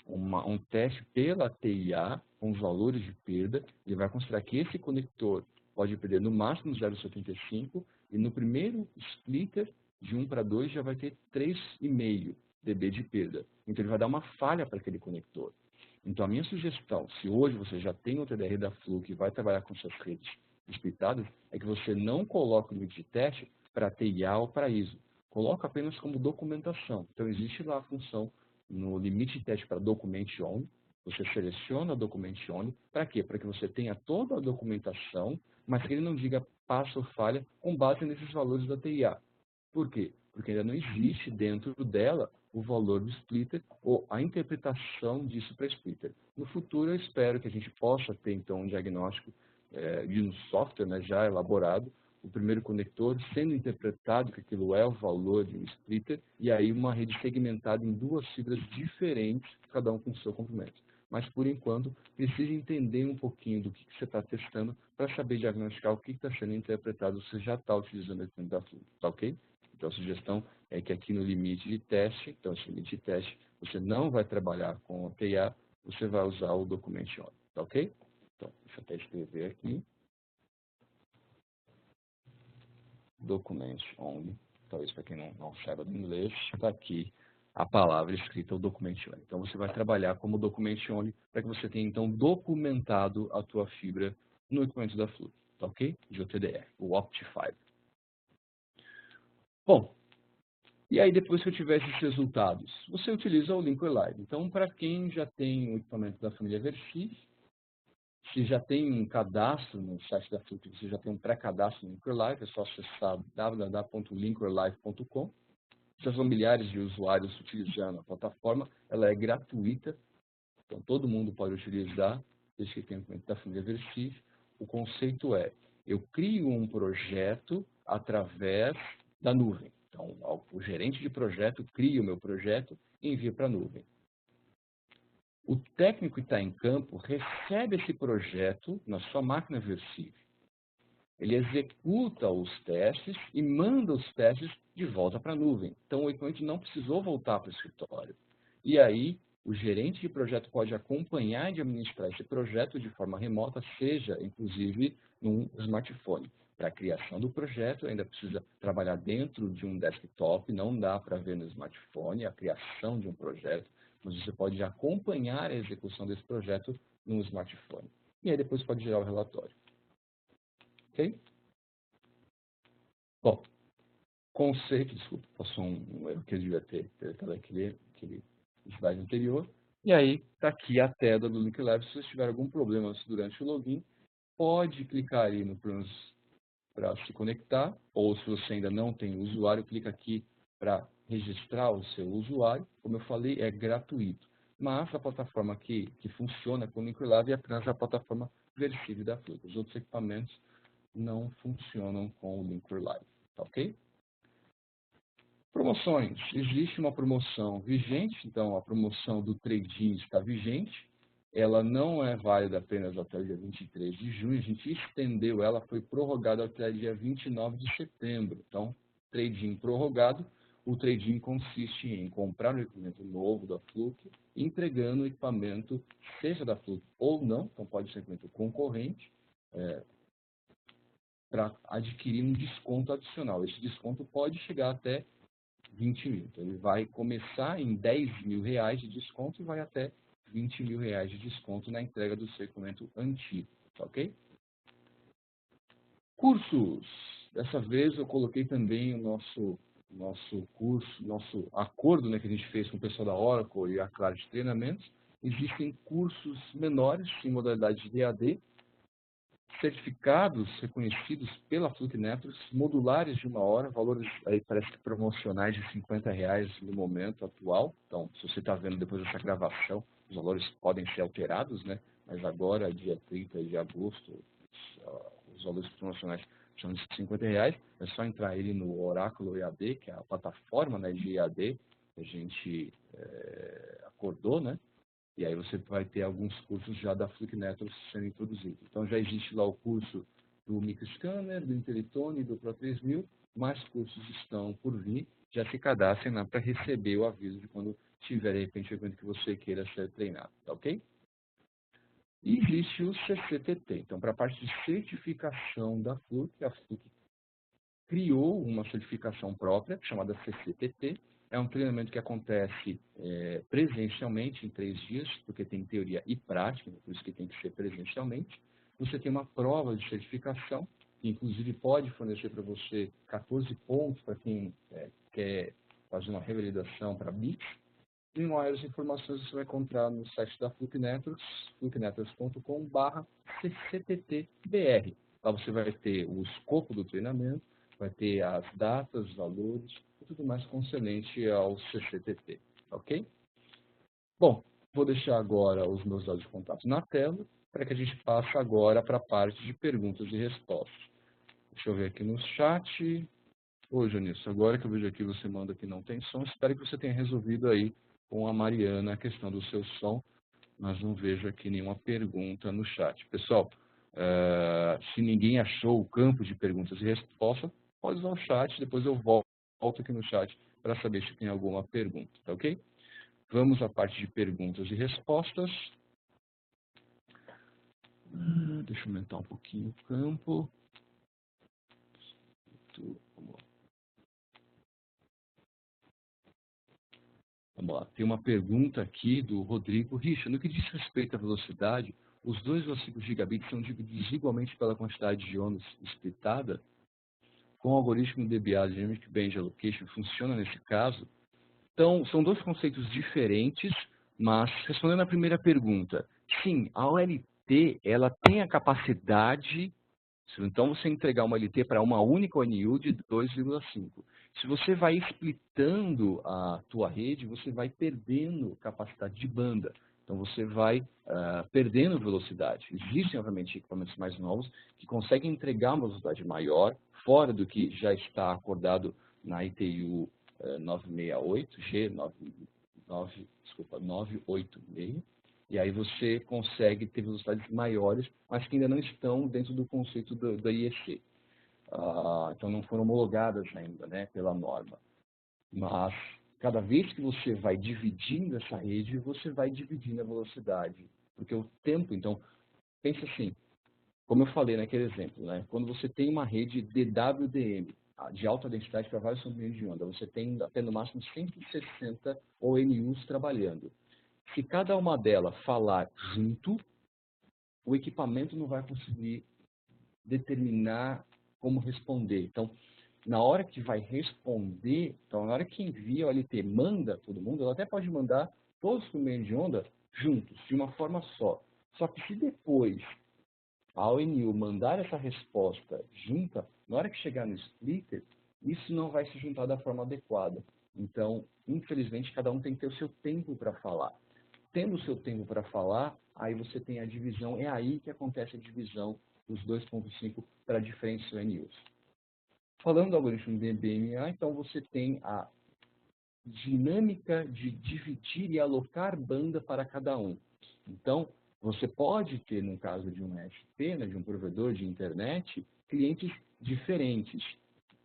[SPEAKER 1] um teste pela TIA, com os valores de perda, ele vai considerar que esse conector pode perder no máximo 0,75 e no primeiro splitter, de 1 para 2, já vai ter 3,5 dB de perda. Então, ele vai dar uma falha para aquele conector. Então, a minha sugestão, se hoje você já tem o TDR da Fluke e vai trabalhar com suas redes splitadas, é que você não coloque o limite de teste para TIA ou para ISO. Coloca apenas como documentação. Então, existe lá a função no limite de teste para Document Only, você seleciona o Document Only, para quê? Para que você tenha toda a documentação, mas que ele não diga passo ou falha com base nesses valores da TIA. Por quê? Porque ainda não existe dentro dela o valor do splitter ou a interpretação disso para splitter. No futuro, eu espero que a gente possa ter, então, um diagnóstico de um software, né, já elaborado, o primeiro conector sendo interpretado que aquilo é o valor de um splitter, e aí uma rede segmentada em duas fibras diferentes, cada um com o seu comprimento. Mas, por enquanto, precisa entender um pouquinho do que você está testando para saber diagnosticar o que está sendo interpretado, você já está utilizando o equipamento da Fluke, tá ok? Então, a sugestão é que aqui no limite de teste, então esse limite de teste, você não vai trabalhar com o TIA, você vai usar o Document Only, tá ok? Então, deixa eu até escrever aqui. Document Only, talvez para quem não saiba do inglês, está aqui a palavra escrita, o Document Only. Então, você vai trabalhar como Document Only para que você tenha, então, documentado a tua fibra no equipamento da Fluke, tá ok? De OTDR, o Optifiber. Bom, e aí depois que eu tiver esses resultados, você utiliza o Linker Live. Então, para quem já tem o equipamento da família Versif, se já tem um cadastro no site da Fluke, você já tem um pré-cadastro no Linkerlife, é só acessar www.linkerlife.com. Já são milhares de usuários utilizando a plataforma, ela é gratuita, então todo mundo pode utilizar, desde que tenha da família Versif. O conceito é, eu crio um projeto através da nuvem. Então, o gerente de projeto cria o meu projeto e envia para a nuvem. O técnico que está em campo recebe esse projeto na sua máquina Versif. Ele executa os testes e manda os testes de volta para a nuvem. Então, o equipamento não precisou voltar para o escritório. E aí, o gerente de projeto pode acompanhar e administrar esse projeto de forma remota, seja, inclusive, num smartphone. Para a criação do projeto, ainda precisa trabalhar dentro de um desktop, não dá para ver no smartphone a criação de um projeto, mas você pode acompanhar a execução desse projeto no smartphone. E aí depois pode gerar o relatório. ok? Bom, conceito, desculpa, passou um erro que eu devia ter colocado aquele slide anterior. E aí, está aqui a tela do Link Lab. Se você tiver algum problema durante o login, pode clicar ali no para se conectar, ou se você ainda não tem usuário, clica aqui para registrar o seu usuário. Como eu falei, é gratuito. Mas a plataforma que funciona com o Link Lab é apenas a plataforma Versive da Fluke. Os outros equipamentos não funcionam com o Link Live, tá ok? Promoções. Existe uma promoção vigente, então a promoção do trade-in está vigente. Ela não é válida apenas até o dia 23 de junho, a gente estendeu ela, foi prorrogada até o dia 29 de setembro. Então, trade-in prorrogado, o trade-in consiste em comprar um equipamento novo da Fluke, entregando o equipamento, seja da Fluke ou não, então pode ser um equipamento concorrente, para adquirir um desconto adicional. Esse desconto pode chegar até 20 mil. Então, ele vai começar em 10 mil reais de desconto e vai até 20 mil reais de desconto na entrega do seu equipamento antigo. Tá ok? Cursos. Dessa vez eu coloquei também o nosso curso, nosso acordo, né, que a gente fez com o pessoal da Oracle e a Claro de Treinamentos. Existem cursos menores em modalidade de EAD, certificados reconhecidos pela Fluke Networks, modulares de 1 hora, valores aí parece que promocionais de R$50 no momento atual. Então, se você está vendo depois dessa gravação, os valores podem ser alterados, né? Mas agora, dia 30 de agosto, os valores promocionais são de R$50. É só entrar ele no Oráculo EAD, que é a plataforma, né, de EAD que a gente acordou, né? E aí você vai ter alguns cursos já da Fluke Networks sendo introduzidos. Então já existe lá o curso do Microscanner, do Inteletone e do Pro 3000. Mais cursos estão por vir. Já se cadastrem lá para receber o aviso de quando tiver, de repente, o evento que você queira ser treinado. Tá ok? E existe o CCTT. Então, para a parte de certificação da Fluke, a Fluke criou uma certificação própria, chamada CCTT. É um treinamento que acontece presencialmente em 3 dias, porque tem teoria e prática, por isso que tem que ser presencialmente. Você tem uma prova de certificação, que inclusive pode fornecer para você 14 pontos para quem quer fazer uma revalidação para BICS. E maiores informações você vai encontrar no site da Fluke Networks, flukenetworks.com/ccttbr. Lá você vai ter o escopo do treinamento, vai ter as datas, valores e tudo mais concernente ao CCTT, ok? Bom, vou deixar agora os meus dados de contato na tela, para que a gente passe agora para a parte de perguntas e respostas. Deixa eu ver aqui no chat. Ô, Janilson, agora que eu vejo aqui, você manda que não tem som, espero que você tenha resolvido aí com a Mariana a questão do seu som, mas não vejo aqui nenhuma pergunta no chat. Pessoal, se ninguém achou o campo de perguntas e respostas, pode usar o chat, depois eu volto aqui no chat para saber se tem alguma pergunta, tá ok? Vamos à parte de perguntas e respostas. Deixa eu aumentar um pouquinho o campo. Vamos lá. Vamos lá. Tem uma pergunta aqui do Rodrigo. Richard, no que diz respeito à velocidade, os 2,5 gigabits são divididos igualmente pela quantidade de ondas splitada? Com o algoritmo DBA, Dynamic Range Allocation, funciona nesse caso? Então, são dois conceitos diferentes, mas respondendo à primeira pergunta, sim, a OLT ela tem a capacidade, então você entregar uma LT para uma única ONU de 2,5. Se você vai splitando a tua rede, você vai perdendo capacidade de banda. Então você vai perdendo velocidade. Existem, obviamente, equipamentos mais novos que conseguem entregar uma velocidade maior, fora do que já está acordado na ITU 968, G986, e aí você consegue ter velocidades maiores, mas que ainda não estão dentro do conceito da IEC. Então não foram homologadas ainda, né, pela norma. Mas cada vez que você vai dividindo essa rede, você vai dividindo a velocidade. Porque o tempo, então, pense assim, como eu falei naquele exemplo, né, quando você tem uma rede DWDM, de alta densidade para vários comprimentos de onda, você tem até no máximo 160 ONUs trabalhando. Se cada uma delas falar junto, o equipamento não vai conseguir
[SPEAKER 2] determinar como responder. Então, na hora que vai responder, então na hora que envia o OLT, manda todo mundo, ela até pode mandar todos os comprimentos de onda juntos, de uma forma só. Só que se depois a ONU mandar essa resposta junta, na hora que chegar no splitter, isso não vai se juntar da forma adequada. Então, infelizmente, cada um tem que ter o seu tempo para falar. Tendo o seu tempo para falar, aí você tem a divisão, é aí que acontece a divisão dos 2.5 para diferentes ONUs. Falando do algoritmo de BMA, então você tem a dinâmica de dividir e alocar banda para cada um. Então, você pode ter, no caso de um SP, né, de um provedor de internet, clientes diferentes.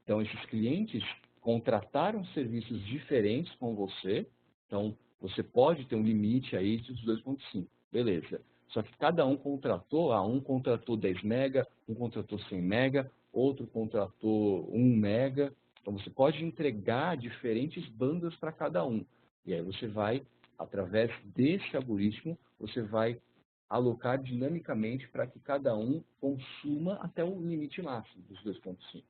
[SPEAKER 2] Então, esses clientes contrataram serviços diferentes com você. Então, você pode ter um limite aí dos 2.5. Beleza. Só que cada um contratou, um contratou 10 mega, um contratou 100 mega, outro contratou 1 mega. Então, você pode entregar diferentes bandas para cada um. E aí você vai, através desse algoritmo, você vai alocar dinamicamente para que cada um consuma até o limite máximo dos 2.5.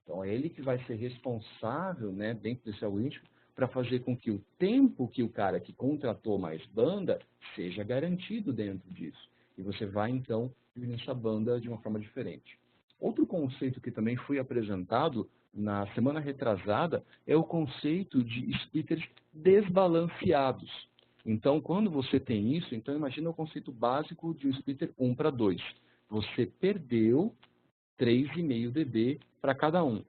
[SPEAKER 2] Então, é ele que vai ser responsável, né, dentro desse algoritmo, para fazer com que o tempo que o cara que contratou mais banda seja garantido dentro disso. E você vai, então, dividir essa banda de uma forma diferente. Outro conceito que também foi apresentado na semana retrasada é o conceito de splitters desbalanceados. Então, quando você tem isso, então imagina o conceito básico de um splitter 1 para 2. Você perdeu 3,5 dB para cada um.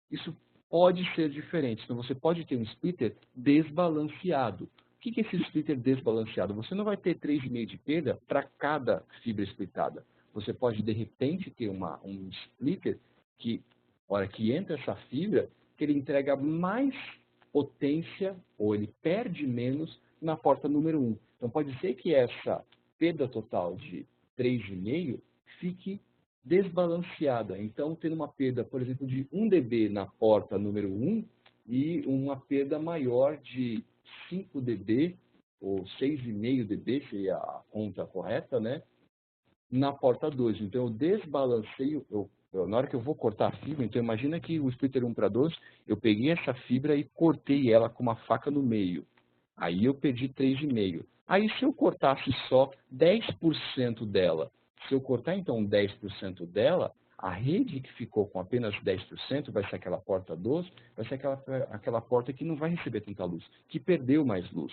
[SPEAKER 2] Isso pode ser diferente. Então, você pode ter um splitter desbalanceado. O que é esse splitter desbalanceado? Você não vai ter 3,5 de perda para cada fibra splitada. Você pode, de repente, ter um splitter que, na hora que entra essa fibra, que ele entrega mais potência, ou ele perde menos, na porta número 1. Então, pode ser que essa perda total de 3,5 fique desbalanceada. Então, tendo uma perda, por exemplo, de 1 dB na porta número 1 e uma perda maior de 5 dB, ou 6,5 dB, seria a conta correta, né? Na porta 2. Então, eu desbalanceio, na hora que eu vou cortar a fibra, então imagina que o splitter 1 para 2, eu peguei essa fibra e cortei ela com uma faca no meio. Aí eu perdi 3,5. Aí se eu cortasse só 10% dela, se eu cortar então 10% dela, a rede que ficou com apenas 10% vai ser aquela porta 12, vai ser aquela porta que não vai receber tanta luz, que perdeu mais luz.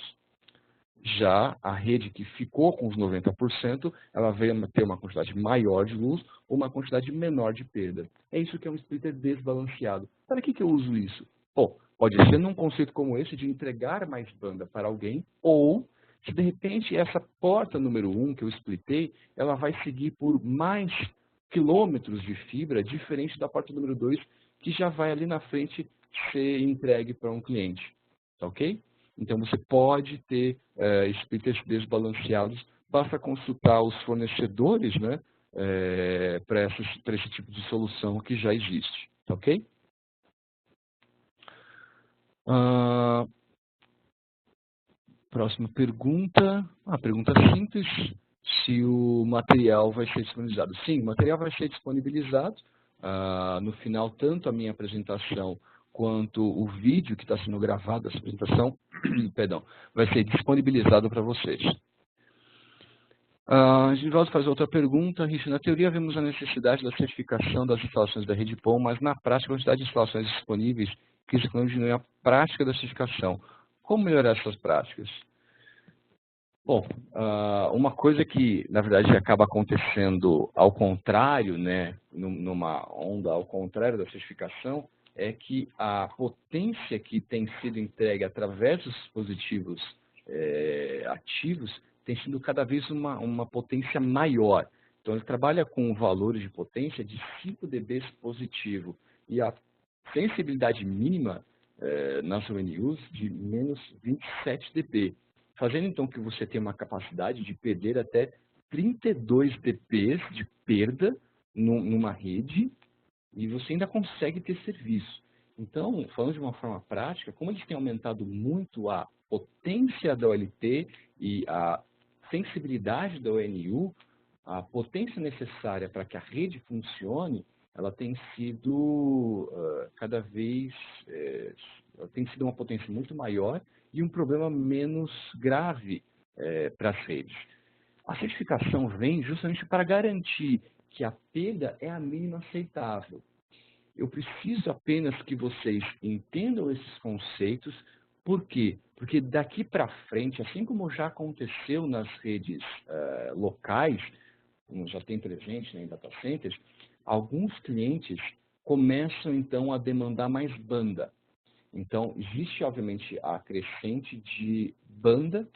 [SPEAKER 2] Já a rede que ficou com os 90%, ela vai ter uma quantidade maior de luz ou uma quantidade menor de perda. É isso que é um splitter desbalanceado. Para que eu uso isso? Bom, pode ser num conceito como esse de entregar mais banda para alguém, ou se de repente essa porta número 1 que eu splitei, ela vai seguir por mais quilômetros de fibra, diferente da porta número 2, que já vai ali na frente ser entregue para um cliente. Tá ok? Então, você pode ter splitters desbalanceados, basta consultar os fornecedores, né, para esse tipo de solução que já existe. Tá ok? Próxima pergunta. Pergunta simples. Se o material vai ser disponibilizado. Sim, o material vai ser disponibilizado. No final, tanto a minha apresentação quanto o vídeo que está sendo gravado, essa apresentação, perdão, vai ser disponibilizado para vocês. Givaldo faz outra pergunta. Richard, na teoria vemos a necessidade da certificação das instalações da rede PON, mas na prática a quantidade de instalações disponíveis que se diminui a prática da certificação. Como melhorar essas práticas? Bom, uma coisa que, na verdade, acaba acontecendo ao contrário, né, numa onda ao contrário da certificação, é que a potência que tem sido entregue através dos dispositivos ativos tem sido cada vez uma potência maior. Então, ele trabalha com valores de potência de 5 dB positivo e a sensibilidade mínima nas ONUs de menos 27 dB. Fazendo então que você tenha uma capacidade de perder até 32 dB de perda numa rede e você ainda consegue ter serviço. Então, falando de uma forma prática, como eles têm aumentado muito a potência da OLT e a sensibilidade da ONU, a potência necessária para que a rede funcione, ela tem sido cada vez, tem sido uma potência muito maior e um problema menos grave para as redes. A certificação vem justamente para garantir que a perda é a mínima aceitável. Eu preciso apenas que vocês entendam esses conceitos. Por quê? Porque daqui para frente, assim como já aconteceu nas redes locais, como já tem presente em data centers, alguns clientes começam então a demandar mais banda. Então, existe obviamente a crescente de banda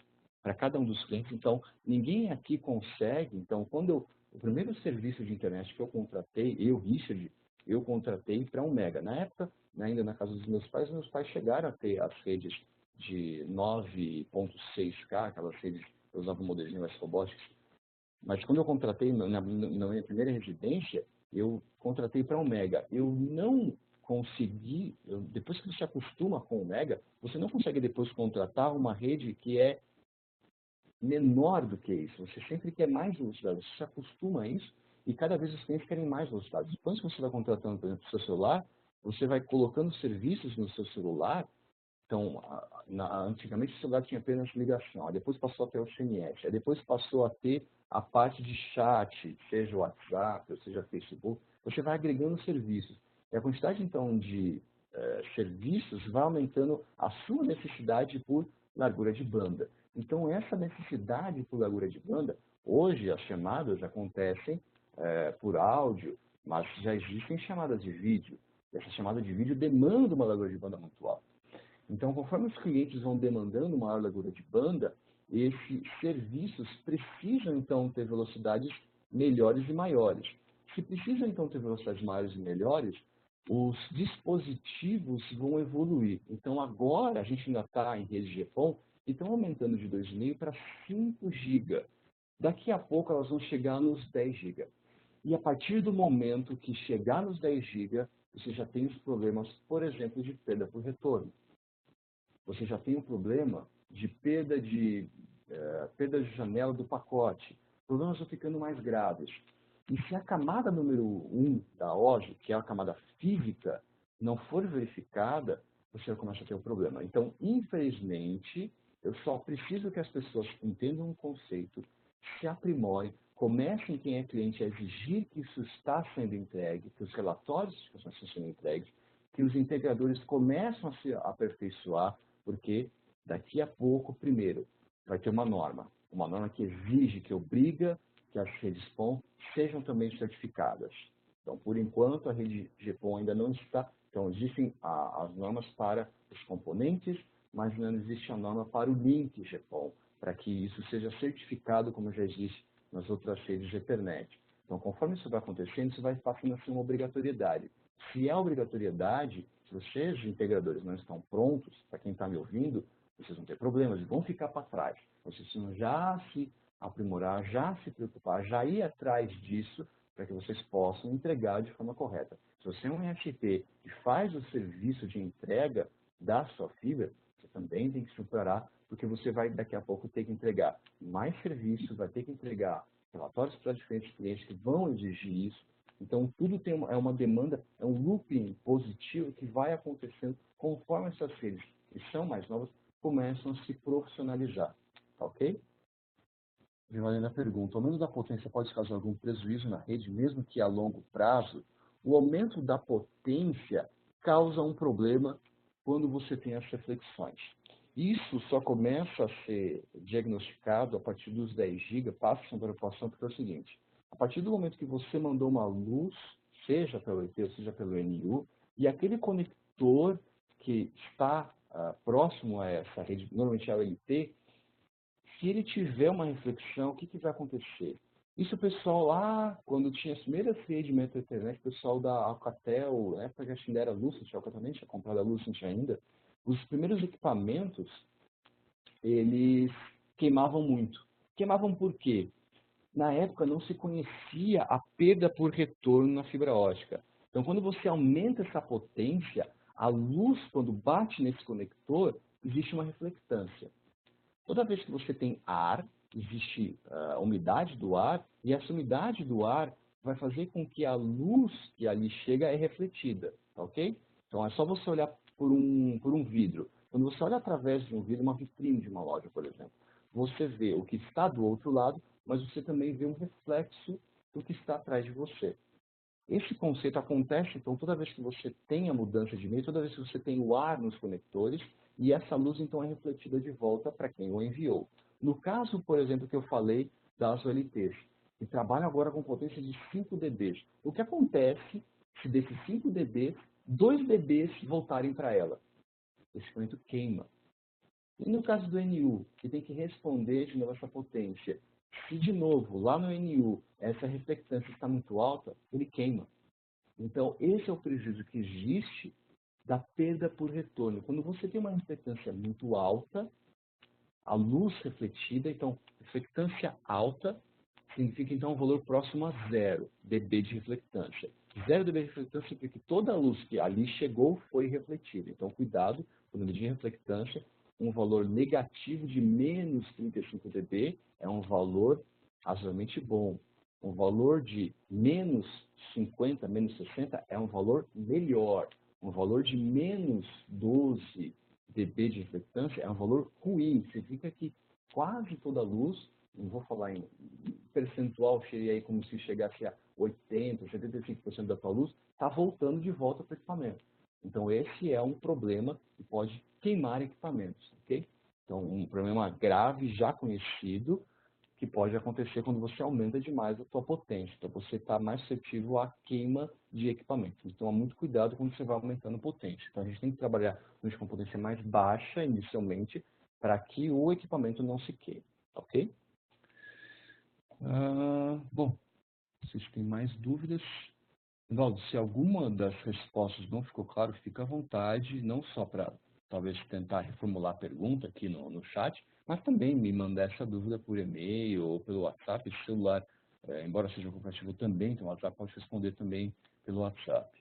[SPEAKER 2] para cada um dos clientes. Então, ninguém aqui consegue. Então, o primeiro serviço de internet que eu contratei, Richard, eu contratei para 1 mega. Na época, ainda na casa dos meus pais chegaram a ter as redes de 9.6K, aquelas redes que usavam o modelinho S Robotics. Mas quando eu contratei na minha primeira residência, eu contratei para 1 mega. Eu não consegui, depois que você acostuma com 1 mega, você não consegue depois contratar uma rede que é menor do que isso. Você sempre quer mais velocidade, você se acostuma a isso e cada vez os clientes querem mais velocidade. Quando você vai contratando, por exemplo, o seu celular, você vai colocando serviços no seu celular. Então, antigamente o celular tinha apenas ligação, aí depois passou a ter o SMS, aí depois passou a ter a parte de chat, seja o WhatsApp, ou seja Facebook, você vai agregando serviços. E a quantidade, então, de serviços vai aumentando a sua necessidade por largura de banda. Então, essa necessidade por largura de banda, hoje as chamadas acontecem por áudio, mas já existem chamadas de vídeo. E essa chamada de vídeo demanda uma largura de banda muito alta. Então, conforme os clientes vão demandando maior largura de banda, esses serviços precisam, então, ter velocidades melhores e maiores. Se precisam, então, ter velocidades maiores e melhores, os dispositivos vão evoluir. Então, agora, a gente ainda está em rede GPON, e estão aumentando de 2,5 para 5 GB. Daqui a pouco, elas vão chegar nos 10 GB. E a partir do momento que chegar nos 10 GB, você já tem os problemas, por exemplo, de perda por retorno. Você já tem um problema de perda de janela do pacote. Problemas vão ficando mais graves. E se a camada número 1 da OSI, que é a camada física, não for verificada, você começa a ter um problema. Então, infelizmente, eu só preciso que as pessoas entendam um conceito, se aprimorem, comecem, quem é cliente, a exigir que isso está sendo entregue, que os relatórios estão sendo entregues, que os integradores começam a se aperfeiçoar, porque daqui a pouco, primeiro, vai ter uma norma que exige, que obriga que as redes PON sejam também certificadas. Então, por enquanto, a rede GPON ainda não está. Então, existem as normas para os componentes, mas não existe a norma para o link GPON, para que isso seja certificado, como já existe nas outras redes de Ethernet. Então, conforme isso vai acontecendo, isso vai passando a ser uma obrigatoriedade. Se é obrigatoriedade, se vocês, integradores, não estão prontos, para quem está me ouvindo, vocês vão ter problemas e vão ficar para trás. Vocês precisam já se aprimorar, já se preocupar, já ir atrás disso, para que vocês possam entregar de forma correta. Se você é um ISP que faz o serviço de entrega da sua fibra, você também tem que se preparar, porque você vai daqui a pouco ter que entregar mais serviço, vai ter que entregar relatórios para diferentes clientes que vão exigir isso. Então, tudo é uma demanda, é um looping positivo que vai acontecendo conforme essas redes, que são mais novas, começam a se profissionalizar. Tá ok? Vivalena pergunta, o aumento da potência pode causar algum prejuízo na rede, mesmo que a longo prazo? O aumento da potência causa um problema quando você tem as reflexões. Isso só começa a ser diagnosticado a partir dos 10 GB, passa essa preocupação, porque é o seguinte, a partir do momento que você mandou uma luz, seja pelo IP ou seja pelo NU, e aquele conector que está próximo a essa rede, normalmente é o LT, se ele tiver uma reflexão, o que vai acontecer? Isso o pessoal lá, quando tinha as primeiras redes de Metro Internet, o pessoal da Alcatel, na época que ainda era Lucent, a Alcatel nem tinha comprado a Lucent ainda, os primeiros equipamentos, eles queimavam muito. Queimavam por quê? Na época não se conhecia a perda por retorno na fibra ótica. Então, quando você aumenta essa potência, a luz, quando bate nesse conector, existe uma reflectância. Toda vez que você tem ar, existe a umidade do ar, e essa umidade do ar vai fazer com que a luz que ali chega é refletida, tá ok? Então é só você olhar por um vidro. Quando você olha através de um vidro, uma vitrine de uma loja, por exemplo, você vê o que está do outro lado, mas você também vê um reflexo do que está atrás de você. Esse conceito acontece, então, toda vez que você tem a mudança de meio, toda vez que você tem o ar nos conectores, e essa luz, então, é refletida de volta para quem o enviou. No caso, por exemplo, que eu falei das OLTs, que trabalham agora com potência de 5 dB. O que acontece se desses 5 dB, 2 dB voltarem para ela? Esse equipamento queima. E no caso do NU, que tem que responder de novo essa potência, se de novo, lá no NU, essa reflectância está muito alta, ele queima. Então, esse é o prejuízo que existe da perda por retorno. Quando você tem uma reflectância muito alta, a luz refletida, então, reflectância alta, significa então um valor próximo a 0 dB de reflectância. 0 dB de reflectância significa que toda a luz que ali chegou foi refletida. Então, cuidado, quando medir reflectância, um valor negativo de menos 35 dB é um valor razoavelmente bom. Um valor de menos 50, menos 60 é um valor melhor. Um valor de menos 12 dB de reflectância é um valor ruim. Significa que quase toda a luz, não vou falar em percentual, seria aí como se chegasse a 80%, 75% da tua luz, está voltando de volta para o equipamento. Então, esse é um problema que pode queimar equipamentos, ok? Então, um problema grave, já conhecido, que pode acontecer quando você aumenta demais a tua potência. Então, você está mais suscetível à queima de equipamentos. Então, toma muito cuidado quando você vai aumentando a potência. Então, a gente tem que trabalhar com potência mais baixa, inicialmente, para que o equipamento não se queime, ok? Bom, vocês têm mais dúvidas? Valdo, se alguma das respostas não ficou claro, fica à vontade, não só para talvez tentar reformular a pergunta aqui no chat, mas também me mandar essa dúvida por e-mail ou pelo WhatsApp. Esse celular, embora seja um compartilhado também, então o WhatsApp pode responder também pelo WhatsApp.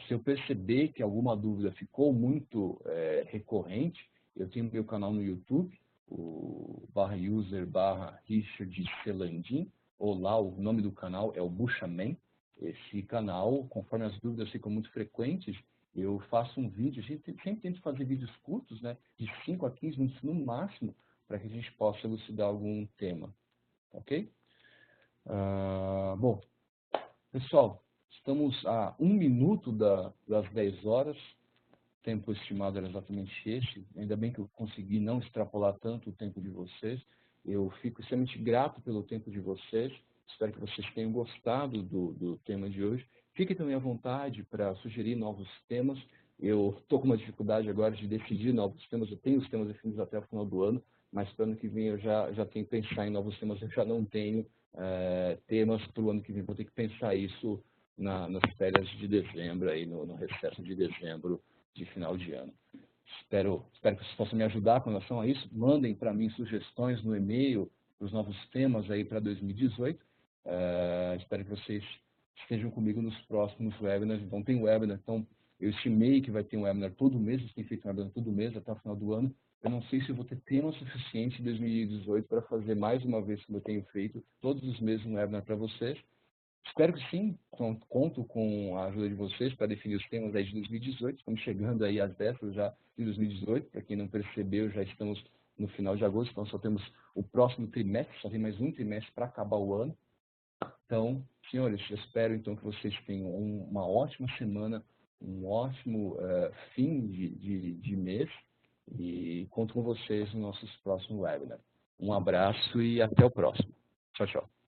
[SPEAKER 2] Se eu perceber que alguma dúvida ficou muito recorrente, eu tenho meu canal no YouTube, o /user/Richard Selandim, ou lá o nome do canal é o Buchaman. Esse canal, conforme as dúvidas ficam muito frequentes, eu faço um vídeo, a gente sempre tenta fazer vídeos curtos, né, de 5 a 15 minutos no máximo, para que a gente possa elucidar algum tema, ok? Bom, pessoal, estamos a 1 minuto das 10 horas, o tempo estimado era exatamente esse, ainda bem que eu consegui não extrapolar tanto o tempo de vocês, eu fico extremamente grato pelo tempo de vocês, espero que vocês tenham gostado do tema de hoje. Fiquem também à vontade para sugerir novos temas. Eu estou com uma dificuldade agora de decidir novos temas. Eu tenho os temas definidos até o final do ano, mas para o ano que vem eu já tenho que pensar em novos temas. Eu já não tenho temas para o ano que vem. Vou ter que pensar isso nas férias de dezembro, aí no recesso de dezembro de final de ano. Espero que vocês possam me ajudar com relação a isso. Mandem para mim sugestões no e-mail para os novos temas aí para 2018. Espero que vocês estejam comigo nos próximos webinars. Então, tem webinar. Então, eu estimei que vai ter um webinar todo mês. Vocês têm feito um webinar todo mês até o final do ano. Eu não sei se eu vou ter tema suficiente em 2018 para fazer mais uma vez como eu tenho feito, todos os meses um webinar para vocês. Espero que sim, então, conto com a ajuda de vocês para definir os temas aí de 2018. Estamos chegando aí às vésperas já de 2018. Para quem não percebeu, já estamos no final de agosto, então só temos o próximo trimestre, só tem mais um trimestre para acabar o ano. Então, senhores, eu espero então que vocês tenham uma ótima semana, um ótimo fim de mês e conto com vocês nos nossos próximos webinars. Um abraço e até o próximo. Tchau, tchau.